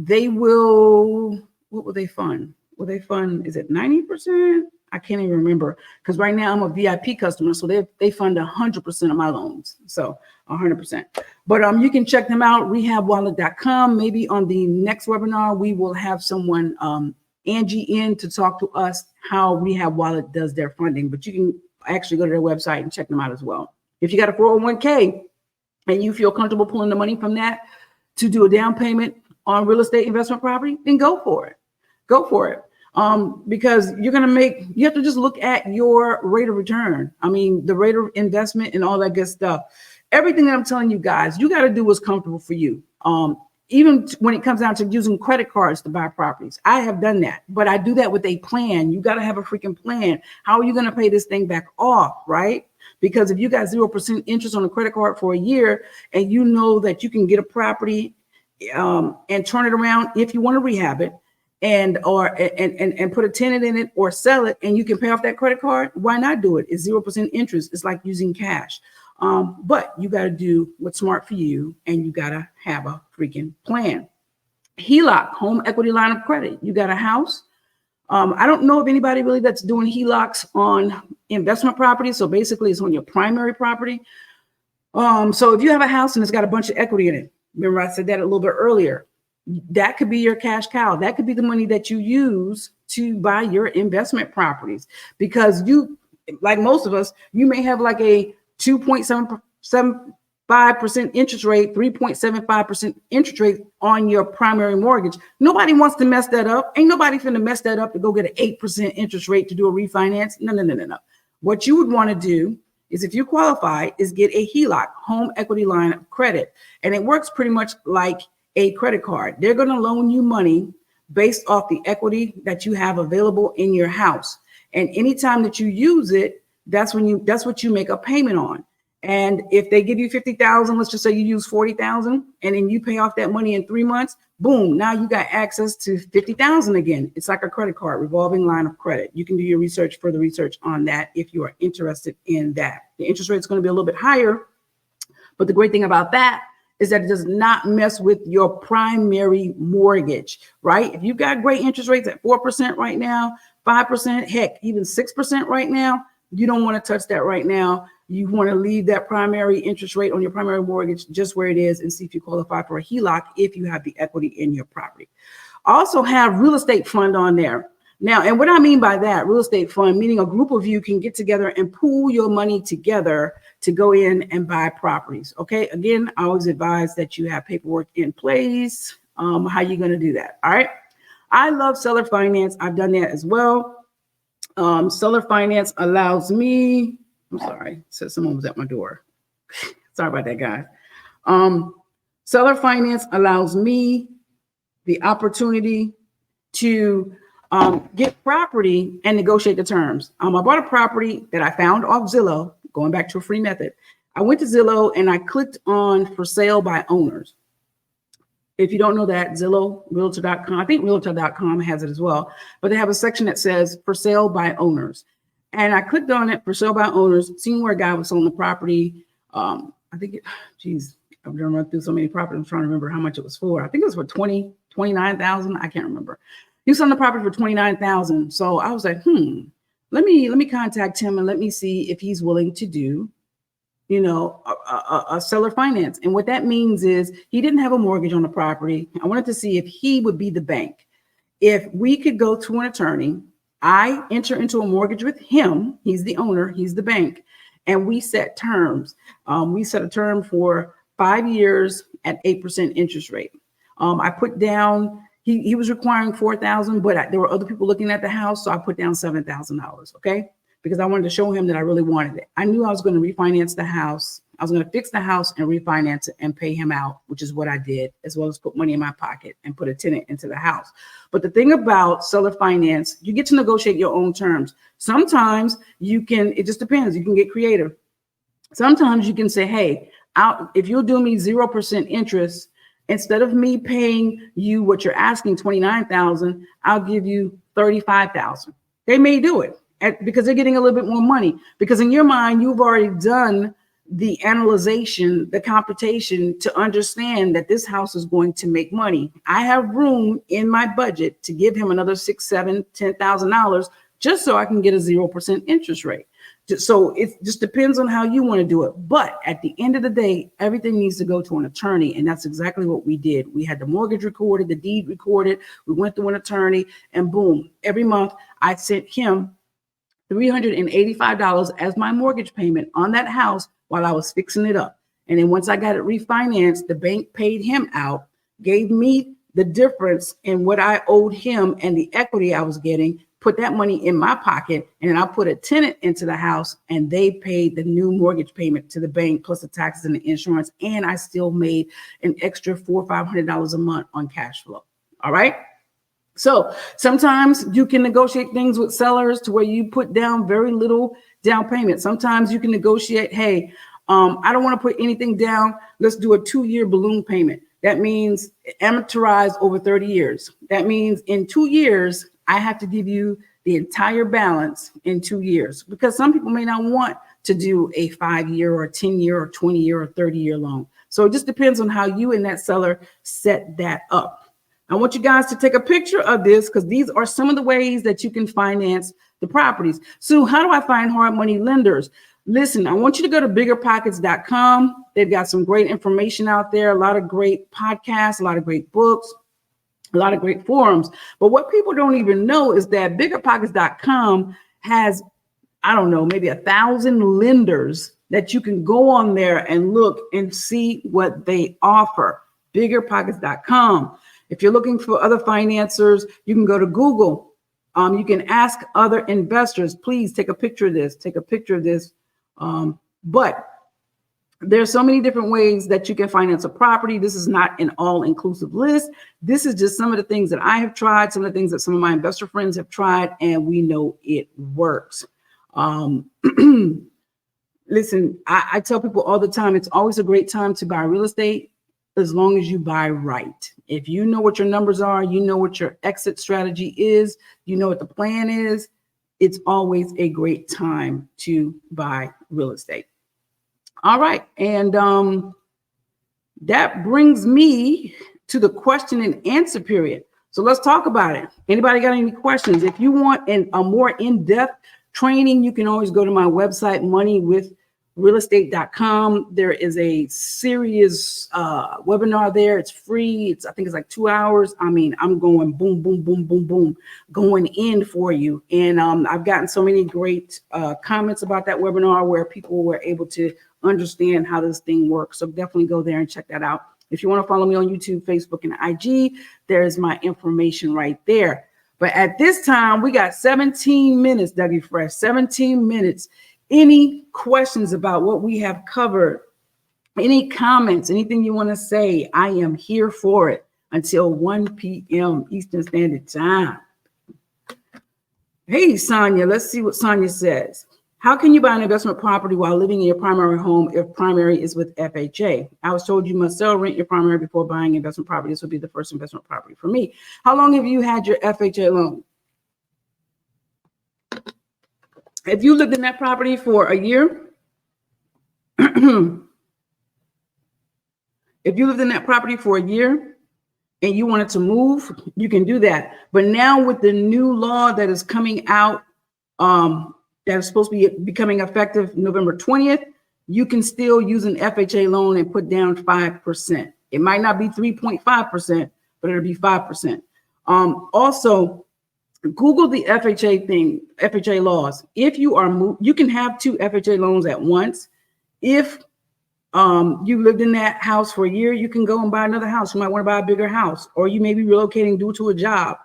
they will, what will they fund? Will they fund, is it 90%? I can't even remember, because right now I'm a VIP customer, so they fund 100% of my loans, so 100%. But you can check them out, rehabwallet.com. Maybe on the next webinar, we will have someone, Angie, in to talk to us how Rehab Wallet does their funding. But you can actually go to their website and check them out as well. If you got a 401k and you feel comfortable pulling the money from that to do a down payment on real estate investment property, then go for it. Go for it. Because you have to just look at your rate of return. I mean, the rate of investment and all that good stuff. Everything that I'm telling you guys, you got to do what's comfortable for you. Even when it comes down to using credit cards to buy properties, I have done that, but I do that with a plan. You got to have a freaking plan. How are you going to pay this thing back off, right? Because if you got 0% interest on a credit card for a year, and you know that you can get a property and turn it around if you want to rehab it, and put a tenant in it or sell it, and you can pay off that credit card, why not do it? It's 0% interest. It's like using cash. But you got to do what's smart for you, and you got to have a freaking plan. HELOC, home equity line of credit. You got a house. I don't know of anybody really that's doing HELOCs on investment property. So basically it's on your primary property. So if you have a house and it's got a bunch of equity in it, remember I said that a little bit earlier, that could be your cash cow. That could be the money that you use to buy your investment properties, because you, like most of us, you may have like a 2.75% interest rate, 3.75% interest rate on your primary mortgage. Nobody wants to mess that up. Ain't nobody finna mess that up to go get an 8% interest rate to do a refinance. No. What you would want to do is, if you qualify, is get a HELOC, home equity line of credit. And it works pretty much like a credit card. They're going to loan you money based off the equity that you have available in your house. And anytime that you use it, that's what you make a payment on. And if they give you 50,000, let's just say you use 40,000, and then you pay off that money in 3 months, boom, now you got access to 50,000 again. It's like a credit card, revolving line of credit. You can do your further research on that if you are interested in that. The interest rate is going to be a little bit higher, but the great thing about that is that it does not mess with your primary mortgage, right? If you've got great interest rates at 4% right now, 5%, heck, even 6% right now, you don't want to touch that right now. You want to leave that primary interest rate on your primary mortgage just where it is, and see if you qualify for a HELOC if you have the equity in your property. Also have real estate fund on there. Now, and what I mean by that, real estate fund, meaning a group of you can get together and pool your money together to go in and buy properties. Okay. Again, I always advise that you have paperwork in place. How you going to do that? All right. I love seller finance. I've done that as well. Seller finance allows me, I'm sorry, said someone was at my door. Sorry about that, guys. Seller finance allows me the opportunity to get property and negotiate the terms. I bought a property that I found off Zillow, going back to a free method. I went to Zillow and I clicked on for sale by owners. If you don't know that, Zillow, Realtor.com, I think Realtor.com has it as well, but they have a section that says for sale by owners. And I clicked on it for sale by owners, seeing where a guy was selling the property. I think I've run through so many properties. I'm trying to remember how much it was for. I think it was for 29,000. I can't remember. He was selling the property for 29,000. So I was like, let me contact him and let me see if he's willing to do, a seller finance. And what that means is he didn't have a mortgage on the property. I wanted to see if he would be the bank. If we could go to an attorney, I enter into a mortgage with him. He's the owner, he's the bank, and we set terms. We set a term for 5 years at 8% interest rate. I put down, he was requiring $4,000, but there were other people looking at the house, so I put down $7,000, okay? Because I wanted to show him that I really wanted it. I knew I was going to refinance the house. I was going to fix the house and refinance it and pay him out, which is what I did, as well as put money in my pocket and put a tenant into the house. But the thing about seller finance, you get to negotiate your own terms. Sometimes it just depends. You can get creative. Sometimes you can say, hey, if you'll do me 0% interest Instead of me paying you what you're asking, $29,000, I'll give you $35,000. They may do it because they're getting a little bit more money, because in your mind, you've already done the analyzation, the computation to understand that this house is going to make money. I have room in my budget to give him another $6,000, $7,000, $10,000 just so I can get a 0% interest rate. So it just depends on how you want to do it. But at the end of the day, everything needs to go to an attorney. And that's exactly what we did. We had the mortgage recorded, the deed recorded. We went through an attorney, and boom, every month I sent him $385 as my mortgage payment on that house while I was fixing it up. And then once I got it refinanced, the bank paid him out, gave me the difference in what I owed him and the equity I was getting, put that money in my pocket, and then I put a tenant into the house, and they paid the new mortgage payment to the bank plus the taxes and the insurance. And I still made an extra $400 or $500 a month on cash flow. All right. So sometimes you can negotiate things with sellers to where you put down very little down payment. Sometimes you can negotiate, hey, I don't want to put anything down. Let's do a 2-year balloon payment. That means amortized over 30 years. That means in 2 years, I have to give you the entire balance in 2 years, because some people may not want to do a 5-year or 10-year or 20-year or 30-year loan. So it just depends on how you and that seller set that up. I want you guys to take a picture of this, because these are some of the ways that you can finance the properties. So how do I find hard money lenders? Listen, I want you to go to biggerpockets.com. They've got some great information out there, a lot of great podcasts, a lot of great books, a lot of great forums. But what people don't even know is that biggerpockets.com has, I don't know, maybe 1,000 lenders that you can go on there and look and see what they offer. Biggerpockets.com. If you're looking for other financiers, you can go to Google. You can ask other investors, please take a picture of this, take a picture of this. But there's so many different ways that you can finance a property. This is not an all-inclusive list. This is just some of the things that I have tried, some of the things that some of my investor friends have tried, and we know it works. Listen, I tell people all the time, it's always a great time to buy real estate as long as you buy right. If you know what your numbers are, you know what your exit strategy is, you know what the plan is, it's always a great time to buy real estate. All right. And that brings me to the question and answer period. So let's talk about it. Anybody got any questions? If you want a more in-depth training, you can always go to my website, moneywithrealestate.com. There is a serious webinar there. It's free. I think it's like 2 hours. I mean, I'm going boom, boom, boom, boom, boom, going in for you. And I've gotten so many great comments about that webinar where people were able to understand how this thing works. So definitely go there and check that out. If you want to follow me on YouTube, Facebook, and IG, there's my information right there. But at this time, we got 17 minutes, Dougie Fresh, 17 minutes. Any questions about what we have covered? Any comments, anything you want to say? I am here for it until 1 p.m. Eastern Standard Time. Hey, Sonia, let's see what Sonia says. How can you buy an investment property while living in your primary home if primary is with FHA? I was told you must sell, rent your primary before buying investment property. This would be the first investment property for me. How long have you had your FHA loan? If you lived in that property for a year, if you lived in that property for a year and you wanted to move, you can do that. But now with the new law that is coming out, that is supposed to be becoming effective November 20th, you can still use an FHA loan and put down 5%. It might not be 3.5%, but it'll be 5%. Also, Google the FHA thing, FHA laws. If you are you can have 2 FHA loans at once. If you lived in that house for a year, you can go and buy another house. You might want to buy a bigger house, or you may be relocating due to a job.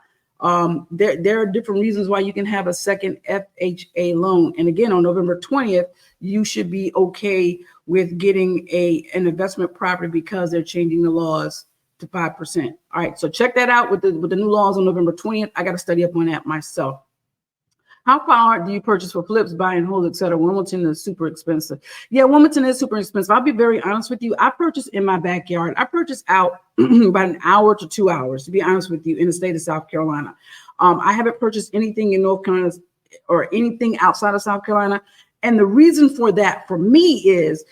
There are different reasons why you can have a second FHA loan. And again, on November 20th, you should be okay with getting an investment property because they're changing the laws to 5%. All right, so check that out with the new laws on November 20th. I got to study up on that myself. How far do you purchase for flips, buy and hold, etc.? Wilmington is super expensive. Yeah, Wilmington is super expensive. I'll be very honest with you. I purchased in my backyard. I purchased out about an hour to 2 hours, to be honest with you, in the state of South Carolina. I haven't purchased anything in North Carolina or anything outside of South Carolina. And the reason for that for me is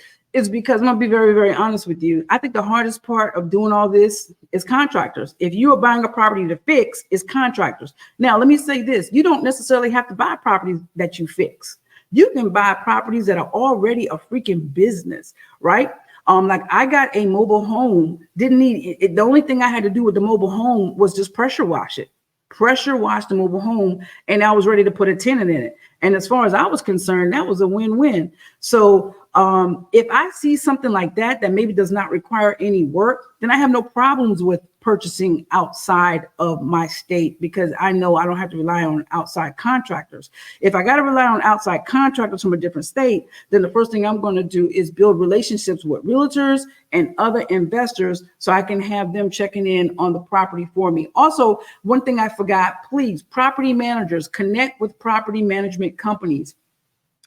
because I'm gonna be very, very honest with you. I think the hardest part of doing all this is contractors. If you are buying a property to fix, it's contractors. Now, let me say this. You don't necessarily have to buy properties that you fix. You can buy properties that are already a freaking business, right? Like I got a mobile home, didn't need it. The only thing I had to do with the mobile home was just pressure wash it. Pressure wash the mobile home, and I was ready to put a tenant in it. And as far as I was concerned, that was a win-win. So if I see something like that maybe does not require any work, then I have no problems with purchasing outside of my state, because I know I don't have to rely on outside contractors. If I got to rely on outside contractors from a different state, then the first thing I'm going to do is build relationships with realtors and other investors so I can have them checking in on the property for me. Also, one thing I forgot, please, property managers, connect with property management companies.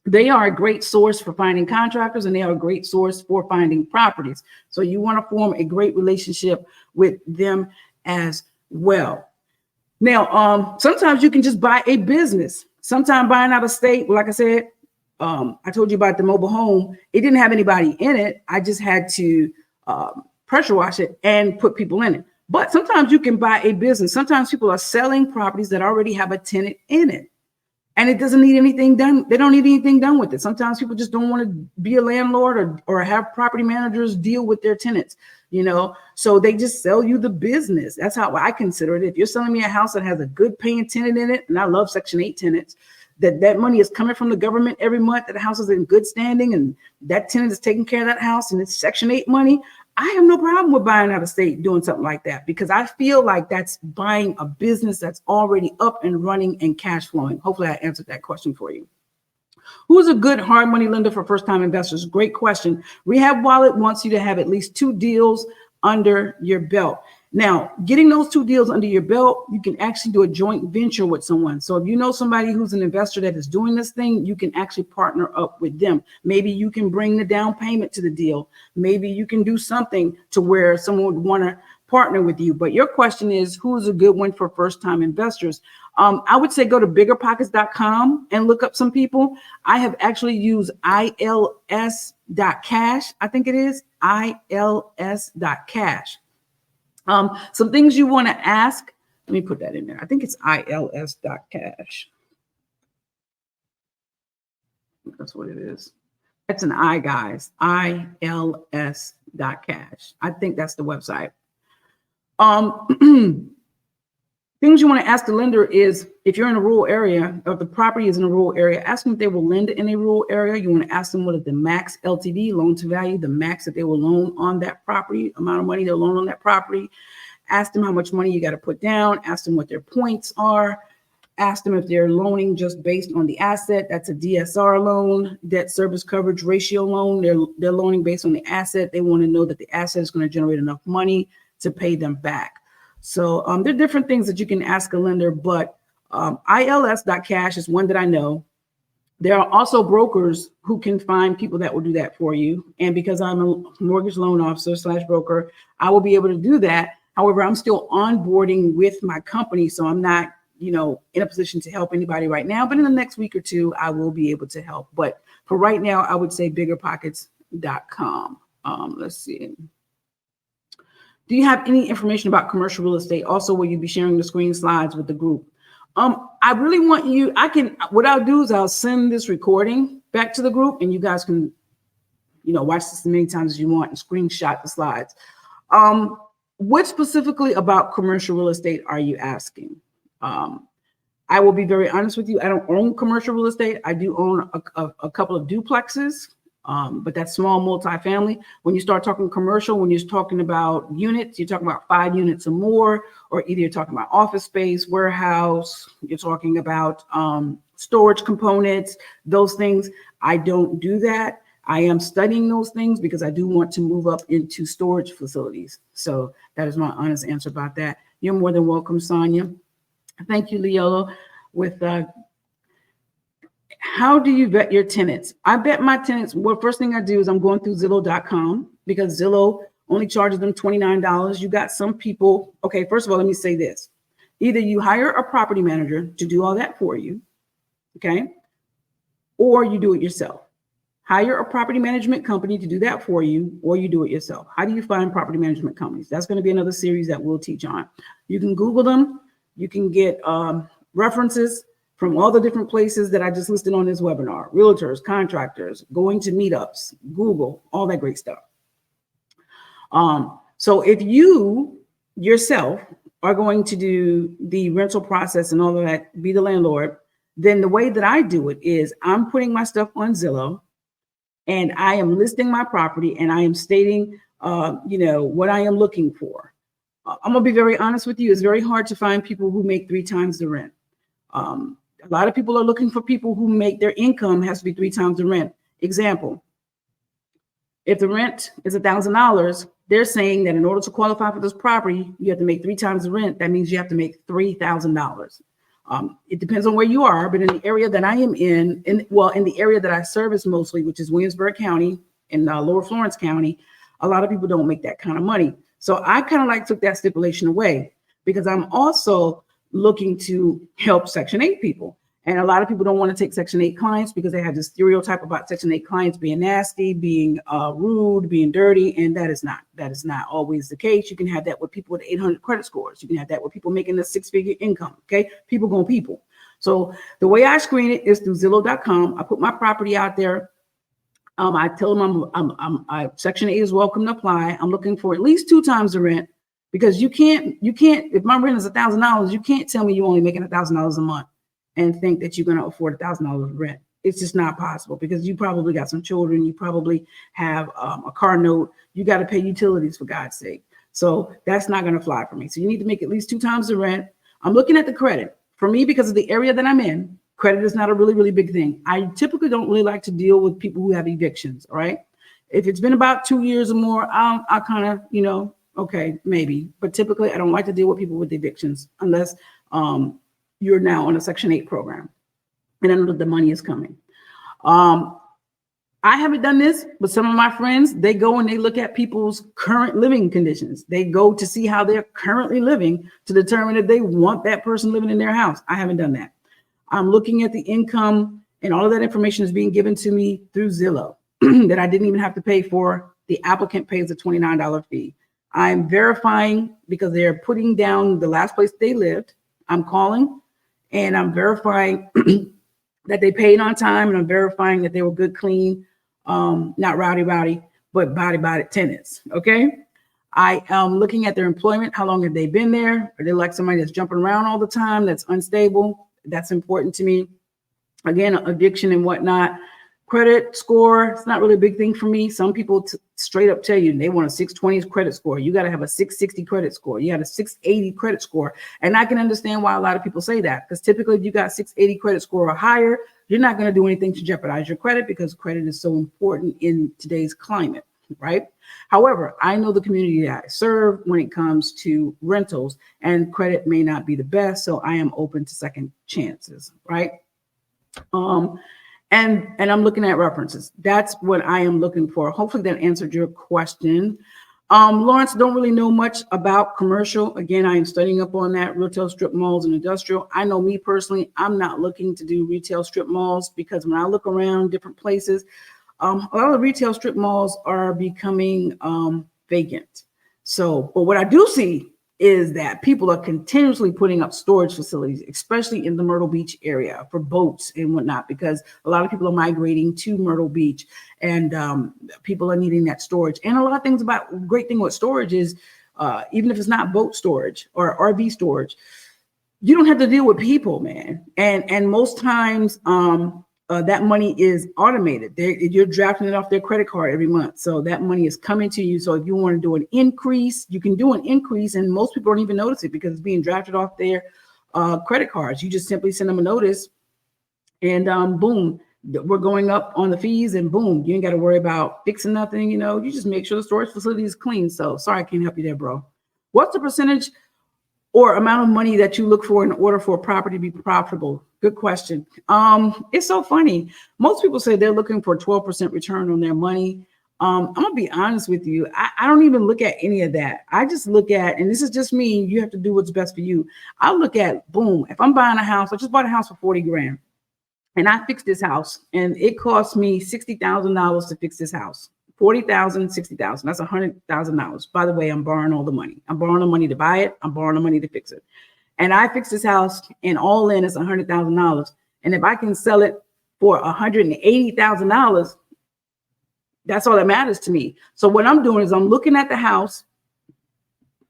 They are a great source for finding contractors, and they are a great source for finding properties. So you want to form a great relationship with them as well. Now, sometimes you can just buy a business. Sometimes buying out of state, like I said, I told you about the mobile home. It didn't have anybody in it. I just had to pressure wash it and put people in it. But sometimes you can buy a business. Sometimes people are selling properties that already have a tenant in it, and it doesn't need anything done. They don't need anything done with it. Sometimes people just don't want to be a landlord or have property managers deal with their tenants, so they just sell you the business. That's how I consider it. If you're selling me a house that has a good paying tenant in it, and I love Section 8 tenants, that money is coming from the government every month, that the house is in good standing, and that tenant is taking care of that house, and it's Section 8 money, I have no problem with buying out of state, doing something like that, because I feel like that's buying a business that's already up and running and cash flowing. Hopefully I answered that question for you. Who's a good hard money lender for first-time investors? Great question. Rehab Wallet wants you to have at least 2 deals under your belt. Now, getting those 2 deals under your belt, you can actually do a joint venture with someone. So if you know somebody who's an investor that is doing this thing, you can actually partner up with them. Maybe you can bring the down payment to the deal. Maybe you can do something to where someone would want to partner with you. But your question is, who's a good one for first-time investors? I would say go to biggerpockets.com and look up some people. I have actually used ILS.cash. I think it is ILS.cash. Some things you want to ask. Let me put that in there. I think it's ILS.cash. That's what it is. That's an I, guys. ILS.cash. I think that's the website. Things you want to ask the lender is, if you're in a rural area, or if the property is in a rural area, ask them if they will lend in a rural area. You want to ask them what is the max LTV, loan to value, the max that they will loan on that property, amount of money they'll loan on that property. Ask them how much money you got to put down. Ask them what their points are. Ask them if they're loaning just based on the asset. That's a DSR loan, debt service coverage ratio loan. They're loaning based on the asset. They want to know that the asset is going to generate enough money to pay them back. So there are different things that you can ask a lender, but ILS.cash is one that I know. There are also brokers who can find people that will do that for you. And because I'm a mortgage loan officer / broker, I will be able to do that. However, I'm still onboarding with my company, so I'm not, in a position to help anybody right now. But in the next week or 2, I will be able to help. But for right now, I would say biggerpockets.com. Let's see. Do you have any information about commercial real estate? Also, will you be sharing the screen slides with the group? I really want you, what I'll do is I'll send this recording back to the group, and you guys can, watch this as many times as you want and screenshot the slides. What specifically about commercial real estate are you asking? I will be very honest with you. I don't own commercial real estate. I do own a couple of duplexes. But that's small multifamily. When you start talking commercial, when you're talking about units, you're talking about 5 units or more, or either you're talking about office space, warehouse, you're talking about storage components, those things. I don't do that. I am studying those things because I do want to move up into storage facilities. So that is my honest answer about that. You're more than welcome, Sonia. Thank you, Leola, with How do you vet your tenants? I vet my tenants. Well, first thing I do is I'm going through Zillow.com because Zillow only charges them $29. You got some people. Okay, first of all, let me say this. Either you hire a property manager to do all that for you, okay, or you do it yourself. Hire a property management company to do that for you, or you do it yourself. How do you find property management companies? That's going to be another series that we'll teach on. You can Google them. You can get references from all the different places that I just listed on this webinar: realtors, contractors, going to Meetups, Google, all that great stuff. So if you yourself are going to do the rental process and all of that, be the landlord, then the way that I do it is I'm putting my stuff on Zillow and I am listing my property and I am stating, what I am looking for. I'm gonna be very honest with you. It's very hard to find people who make 3 times the rent. A lot of people are looking for people who make their income has to be 3 times the rent. Example, if the rent is $1,000, they're saying that in order to qualify for this property, you have to make 3 times the rent. That means you have to make $3,000. It depends on where you are, but in the area that I am in the area that I service mostly, which is Williamsburg County and Lower Florence County, a lot of people don't make that kind of money. So I kind of like took that stipulation away because I'm also looking to help Section 8 people. And a lot of people don't want to take Section 8 clients because they have this stereotype about Section 8 clients being nasty, being rude, being dirty, and that is not always the case. You can have that with people with 800 credit scores. You can have that with people making a 6-figure income. Okay, people going people. So the way I screen it is through Zillow.com. I put my property out there. I tell them Section 8 is welcome to apply. I'm looking for at least 2 times the rent because you can't. If my rent is $1,000, you can't tell me you're only making $1,000 a month and think that you're going to afford $1,000 rent. It's just not possible because you probably got some children. You probably have a car note. You got to pay utilities, for God's sake. So that's not going to fly for me. So you need to make at least 2 times the rent. I'm looking at the credit. For me, because of the area that I'm in, credit is not a really, really big thing. I typically don't really like to deal with people who have evictions, all right? If it's been about 2 years or more, I'll kind of, okay, maybe. But typically, I don't like to deal with people with evictions unless you're now on a Section 8 program and I know that the money is coming. I haven't done this, but some of my friends, they go and they look at people's current living conditions. They go to see how they're currently living to determine if they want that person living in their house. I haven't done that. I'm looking at the income and all of that information is being given to me through Zillow that I didn't even have to pay for. The applicant pays a $29 fee. I'm verifying because they're putting down the last place they lived. I'm calling and I'm verifying that they paid on time, and I'm verifying that they were good, clean, not rowdy, but body tenants. Okay. I am looking at their employment. How long have they been there? Are they like somebody that's jumping around all the time, that's unstable? That's important to me. Again, addiction and whatnot. Credit score, it's not really a big thing for me. Some people straight up tell you they want a 620 credit score. You got to have a 660 credit score. You got a 680 credit score. And I can understand why a lot of people say that, because typically if you got 680 credit score or higher, you're not going to do anything to jeopardize your credit because credit is so important in today's climate, right? However, I know the community that I serve when it comes to rentals, and credit may not be the best. So I am open to second chances, right? And I'm looking at references. That's what I am looking for. Hopefully that answered your question. Lawrence, don't really know much about commercial. Again, I am studying up on that, retail, strip malls, and industrial. I know me personally, I'm not looking to do retail strip malls because when I look around different places, a lot of retail strip malls are becoming vacant. So, but what I do see is that people are continuously putting up storage facilities, especially in the Myrtle Beach area for boats and whatnot, because a lot of people are migrating to Myrtle Beach and people are needing that storage. And a lot of things about great thing with storage is even if it's not boat storage or RV storage, you don't have to deal with people, man. And most times that money is automated. You're drafting it off their credit card every month. So that money is coming to you. So if you want to do an increase, you can do an increase. And most people don't even notice it because it's being drafted off their credit cards. You just simply send them a notice and boom, we're going up on the fees and boom, you ain't got to worry about fixing nothing. You just make sure the storage facility is clean. So sorry, I can't help you there, bro. What's the percentage or amount of money that you look for in order for a property to be profitable? Good question. It's so funny. Most people say they're looking for a 12% return on their money. I'm gonna be honest with you. I don't even look at any of that. I just look at, and this is just me, you have to do what's best for you. I look at, boom, if I'm buying a house, I just bought a house for 40 grand and I fixed this house and it cost me $60,000 to fix this house. 40,000, 60,000, that's $100,000. By the way, I'm borrowing all the money. I'm borrowing the money to buy it. I'm borrowing the money to fix it. And I fixed this house and all in is $100,000. And if I can sell it for $180,000, that's all that matters to me. So what I'm doing is I'm looking at the house,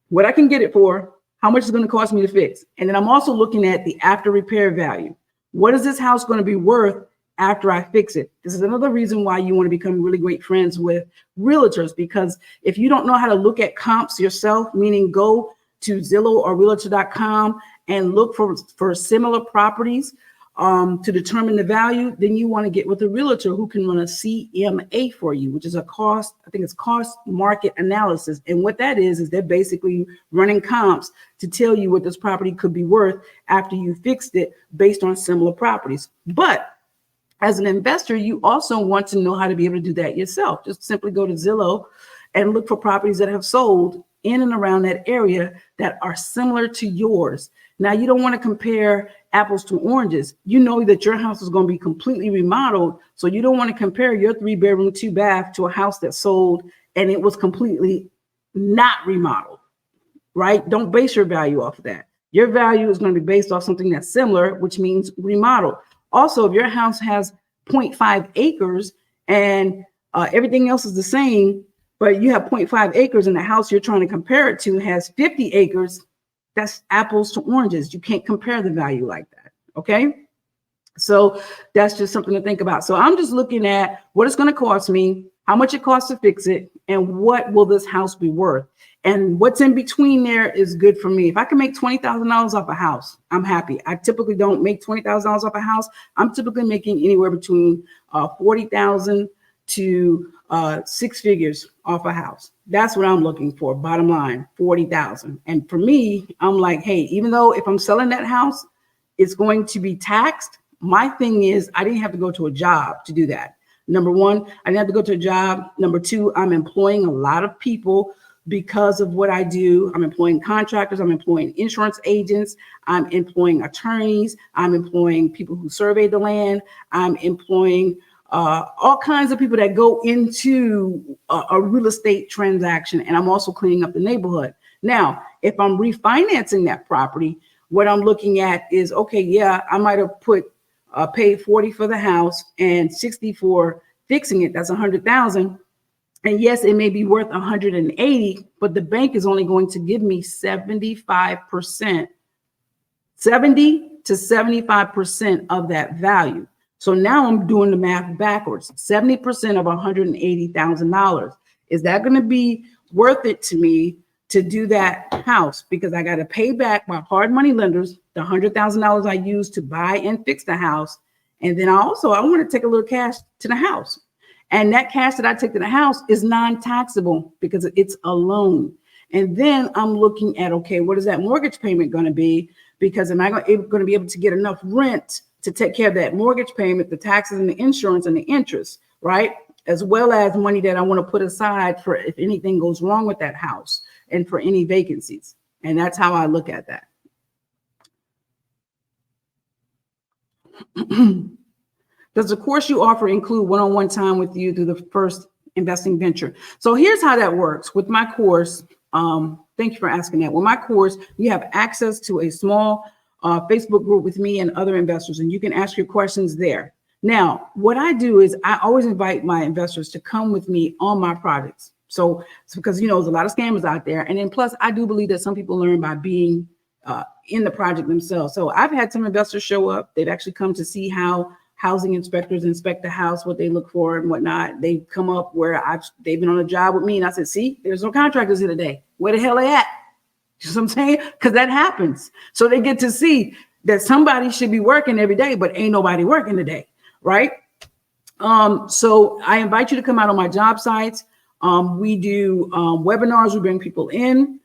what I can get it for, how much it's going to cost me to fix. And then I'm also looking at the after repair value. What is this house going to be worth after I fix it? This is another reason why you want to become really great friends with realtors, because if you don't know how to look at comps yourself, meaning go to Zillow or Realtor.com and look for similar properties to determine the value, then you want to get with a realtor who can run a CMA for you, which is a cost market analysis. And what that is they're basically running comps to tell you what this property could be worth after you fixed it based on similar properties. But as an investor, you also want to know how to be able to do that yourself. Just simply go to Zillow and look for properties that have sold in and around that area that are similar to yours. Now, you don't want to compare apples to oranges. You know that your house is going to be completely remodeled. So you don't want to compare your 3-bedroom, 2-bath to a house that sold and it was completely not remodeled, right? Don't base your value off of that. Your value is going to be based off something that's similar, which means remodeled. Also, if your house has 0.5 acres and everything else is the same, but you have 0.5 acres and the house you're trying to compare it to has 50 acres, that's apples to oranges. You can't compare the value like that, okay? So that's just something to think about. So I'm just looking at what it's going to cost me, how much it costs to fix it, and what will this house be worth? And what's in between there is good for me. If I can make $20,000 off a house, I'm happy. I typically don't make $20,000 off a house. I'm typically making anywhere between $40,000 to 6 figures off a house. That's what I'm looking for. Bottom line, 40,000. And for me, I'm like, hey, even though if I'm selling that house, it's going to be taxed. My thing is I didn't have to go to a job to do that. Number one, I didn't have to go to a job. Number two, I'm employing a lot of people because of what I do. I'm employing contractors. I'm employing insurance agents. I'm employing attorneys. I'm employing people who survey the land. I'm employing all kinds of people that go into a real estate transaction. And I'm also cleaning up the neighborhood. Now, if I'm refinancing that property, what I'm looking at is, okay, yeah, I might have paid 40 for the house and 60 for fixing it. That's 100,000. And yes, it may be worth 180, but the bank is only going to give me 75%, 70 to 75% of that value. So now I'm doing the math backwards. 70% of $180,000. Is that going to be worth it to me to do that house? Because I got to pay back my hard money lenders, the $100,000 I used to buy and fix the house. And then I want to take a little cash to the house. And that cash that I take to the house is non-taxable because it's a loan. And then I'm looking at, okay, what is that mortgage payment going to be? Because am I going to be able to get enough rent to take care of that mortgage payment, the taxes and the insurance and the interest, right? As well as money that I want to put aside for if anything goes wrong with that house and for any vacancies. And that's how I look at that. Does the course you offer include one-on-one time with you through the first investing venture? So here's how that works with my course. Thank you for asking that. With my course, you have access to a small Facebook group with me and other investors, and you can ask your questions there. Now, what I do is I always invite my investors to come with me on my projects. So it's because, there's a lot of scammers out there. And then plus, I do believe that some people learn by being in the project themselves. So I've had some investors show up. They've actually come to see how housing inspectors inspect the house, what they look for and whatnot. They come up where they've been on a job with me. And I said, see, there's no contractors here today. Where the hell are they at? You know what I'm saying? Because that happens. So they get to see that somebody should be working every day, but ain't nobody working today, right? So I invite you to come out on my job sites. We do webinars. We bring people in.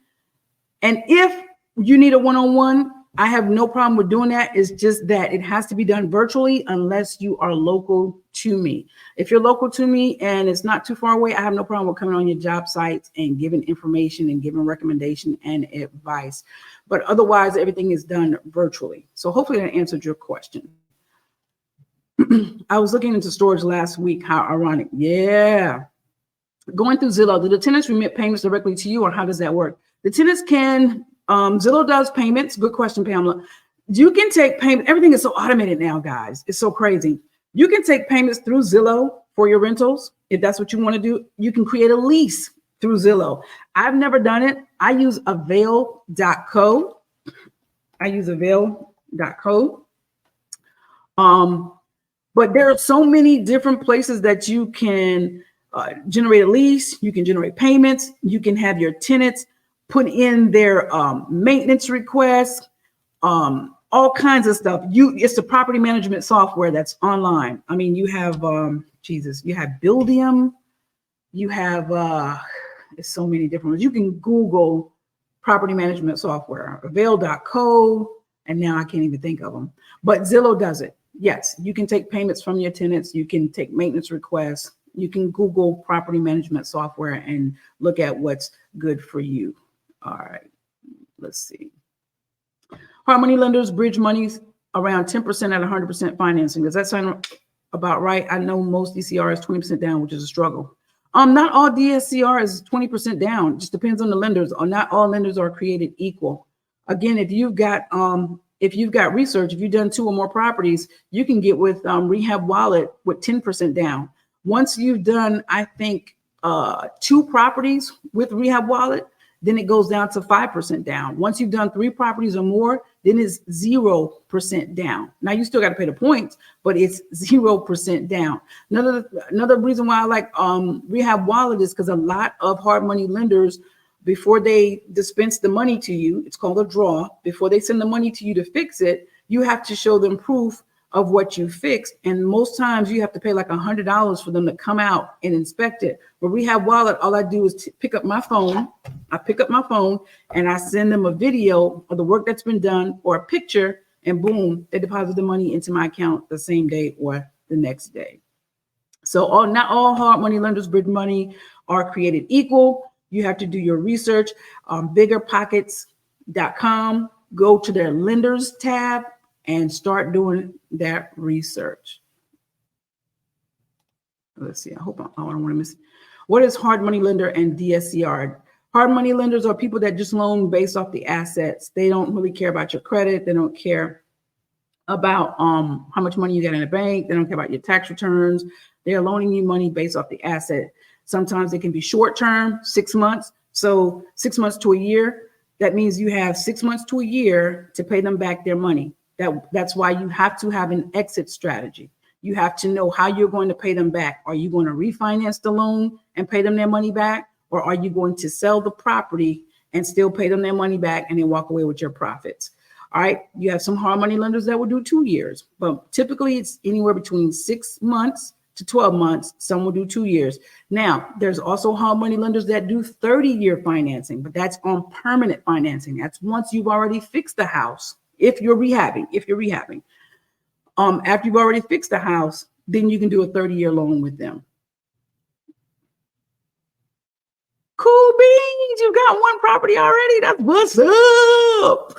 And if you need a one-on-one, I have no problem with doing that. It's just that it has to be done virtually unless you are local to me. If you're local to me and it's not too far away, I have no problem with coming on your job sites and giving information and giving recommendation and advice. But otherwise, everything is done virtually. So hopefully that answered your question. I was looking into storage last week. How ironic. Yeah. Going through Zillow, do the tenants remit payments directly to you, or how does that work? The tenants can, Zillow does payments. Good question, Pamela. You can take payment. Everything is so automated now, guys. It's so crazy. You can take payments through Zillow for your rentals. If that's what you want to do, you can create a lease through Zillow. I've never done it. I use avail.co. But there are so many different places that you can generate a lease. You can generate payments. You can have your tenants put in their maintenance requests, all kinds of stuff. It's the property management software that's online. I mean, you have you have Buildium, you have it's so many different ones. You can Google property management software, avail.co, and now I can't even think of them. But Zillow does it. Yes, you can take payments from your tenants. You can take maintenance requests. You can Google property management software and look at what's good for you. All right, let's see. Hard money lenders bridge monies around 10% at 100% financing. Does that sound about right? I know most DCR is 20% down, which is a struggle. Not all DSCR is 20% down. It just depends on the lenders. Or not all lenders are created equal. Again, if you've got research, if you've done 2 or more properties, you can get with Rehab Wallet with 10% down. Once you've done, I think, 2 properties with Rehab Wallet, then it goes down to 5% down. Once you've done 3 properties or more, then it's 0% down. Now you still got to pay the points, but it's 0% down. Another reason why I like Rehab Wallet is because a lot of hard money lenders, before they dispense the money to you, it's called a draw. Before they send the money to you to fix it, you have to show them proof of what you fixed. And most times you have to pay like $100 for them to come out and inspect it. But Rehab Wallet, all I do is pick up my phone. I pick up my phone and I send them a video of the work that's been done or a picture, and boom, they deposit the money into my account the same day or the next day. So not all hard money lenders bridge money are created equal. You have to do your research. Biggerpockets.com, go to their lenders tab and start doing that research. Let's see. I don't want to miss. What is hard money lender and DSCR? Hard money lenders are people that just loan based off the assets. They don't really care about your credit. They don't care about how much money you got in the bank. They don't care about your tax returns. They're loaning you money based off the asset. Sometimes it can be short term, 6 months. So 6 months to a year. That means you have 6 months to a year to pay them back their money. That's why you have to have an exit strategy. You have to know how you're going to pay them back. Are you going to refinance the loan and pay them their money back? Or are you going to sell the property and still pay them their money back and then walk away with your profits? All right. You have some hard money lenders that will do 2 years, but typically it's anywhere between 6 months to 12 months. Some will do 2 years. Now, there's also hard money lenders that do 30-year financing, but that's on permanent financing. That's once you've already fixed the house. If you're rehabbing, after you've already fixed the house, then you can do a 30-year loan with them. Cool beans, you got 1 property already. That's what's up.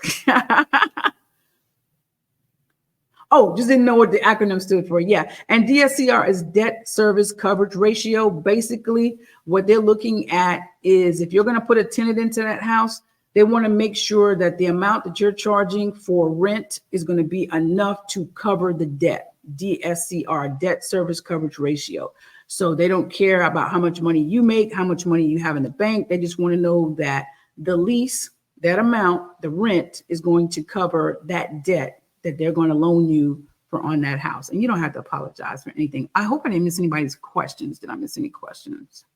Oh, just didn't know what the acronym stood for. Yeah. And DSCR is debt service coverage ratio. Basically, what they're looking at is if you're going to put a tenant into that house, they want to make sure that the amount that you're charging for rent is going to be enough to cover the debt. DSCR, debt service coverage ratio. So they don't care about how much money you make, how much money you have in the bank. They just want to know that the lease, that amount, the rent is going to cover that debt that they're going to loan you for on that house. And you don't have to apologize for anything. I hope I didn't miss anybody's questions. Did I miss any questions?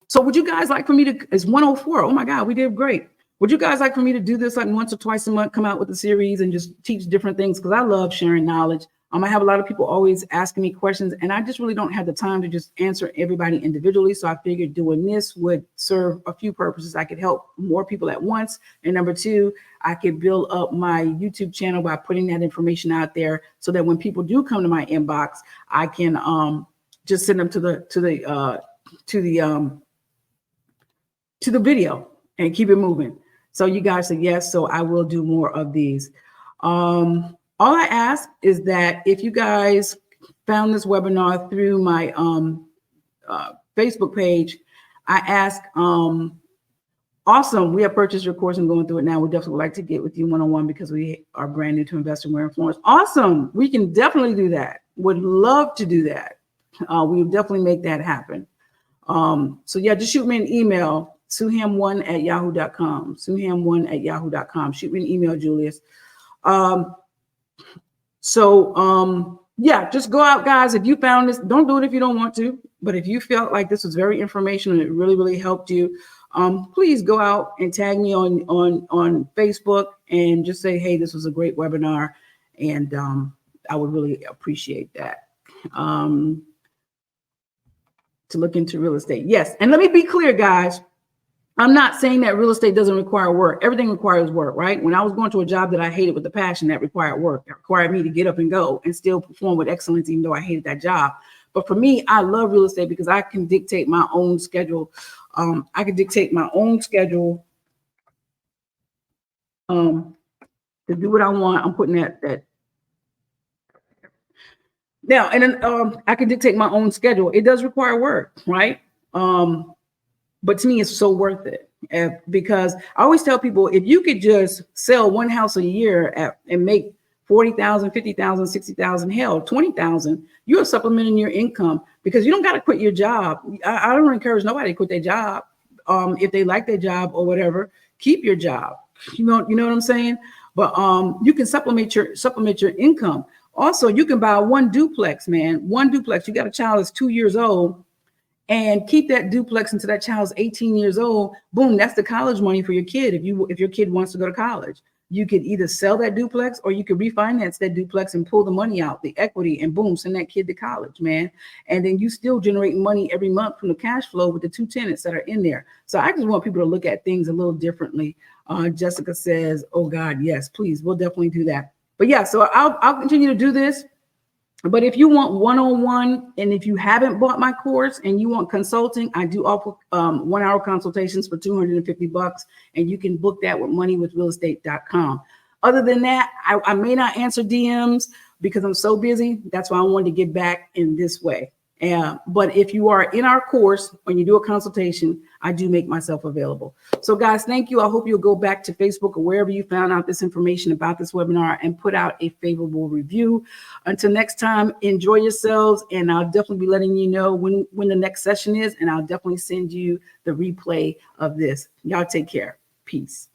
So would you guys like for me to, it's 104. Oh my God, we did great. Would you guys like for me to do this like once or twice a month, come out with a series and just teach different things? Because I love sharing knowledge. I have a lot of people always asking me questions, and I just really don't have the time to just answer everybody individually. So I figured doing this would serve a few purposes. I could help more people at once. And number two, I could build up my YouTube channel by putting that information out there so that when people do come to my inbox, I can just send them to the video and keep it moving. So you guys said yes, so I will do more of these. All I ask is that if you guys found this webinar through my Facebook page, I ask, awesome, we have purchased your course and going through it now. We definitely would like to get with you one-on-one because we are brand new to investing. We're in Florence. Awesome, we can definitely do that. Would love to do that. We will definitely make that happen. So yeah, just shoot me an email, suham1@yahoo.com, suham1@yahoo.com. Shoot me an email, Julius. Yeah, just go out, guys. If you found this, don't do it if you don't want to, but if you felt like this was very informational and it really, really helped you, please go out and tag me on Facebook and just say, hey, this was a great webinar. And I would really appreciate that. To look into real estate. Yes. And let me be clear, guys. I'm not saying that real estate doesn't require work. Everything requires work, right? When I was going to a job that I hated with a passion, that required work. That required me to get up and go and still perform with excellence, even though I hated that job. But for me, I love real estate because I can dictate my own schedule. I can dictate my own schedule to do what I want. I'm putting that. Now, and then I can dictate my own schedule. It does require work, right? But to me, it's so worth it because I always tell people, if you could just sell one house a year and make 40,000, 50,000, 60,000, hell, 20,000, you're supplementing your income because you don't got to quit your job. I don't encourage nobody to quit their job. If they like their job or whatever, keep your job. You know what I'm saying? But you can supplement your income. Also, you can buy one duplex, man. One duplex. You got a child that's 2 years old, and keep that duplex until that child's 18 years old. Boom, that's the college money for your kid. If your kid wants to go to college, you could either sell that duplex or you could refinance that duplex and pull the money out, the equity, and boom, send that kid to college, man. And then you still generate money every month from the cash flow with the two tenants that are in there. So I just want people to look at things a little differently. Jessica says, oh God, yes, please, we'll definitely do that. But yeah, so I'll continue to do this. But if you want one-on-one, and if you haven't bought my course and you want consulting, I do offer 1-hour consultations for $250, and you can book that with moneywithrealestate.com. Other than that, I may not answer DMs because I'm so busy. That's why I wanted to get back in this way. But if you are in our course, when you do a consultation, I do make myself available. So guys, thank you. I hope you'll go back to Facebook or wherever you found out this information about this webinar and put out a favorable review. Until next time, enjoy yourselves. And I'll definitely be letting you know when the next session is. And I'll definitely send you the replay of this. Y'all take care. Peace.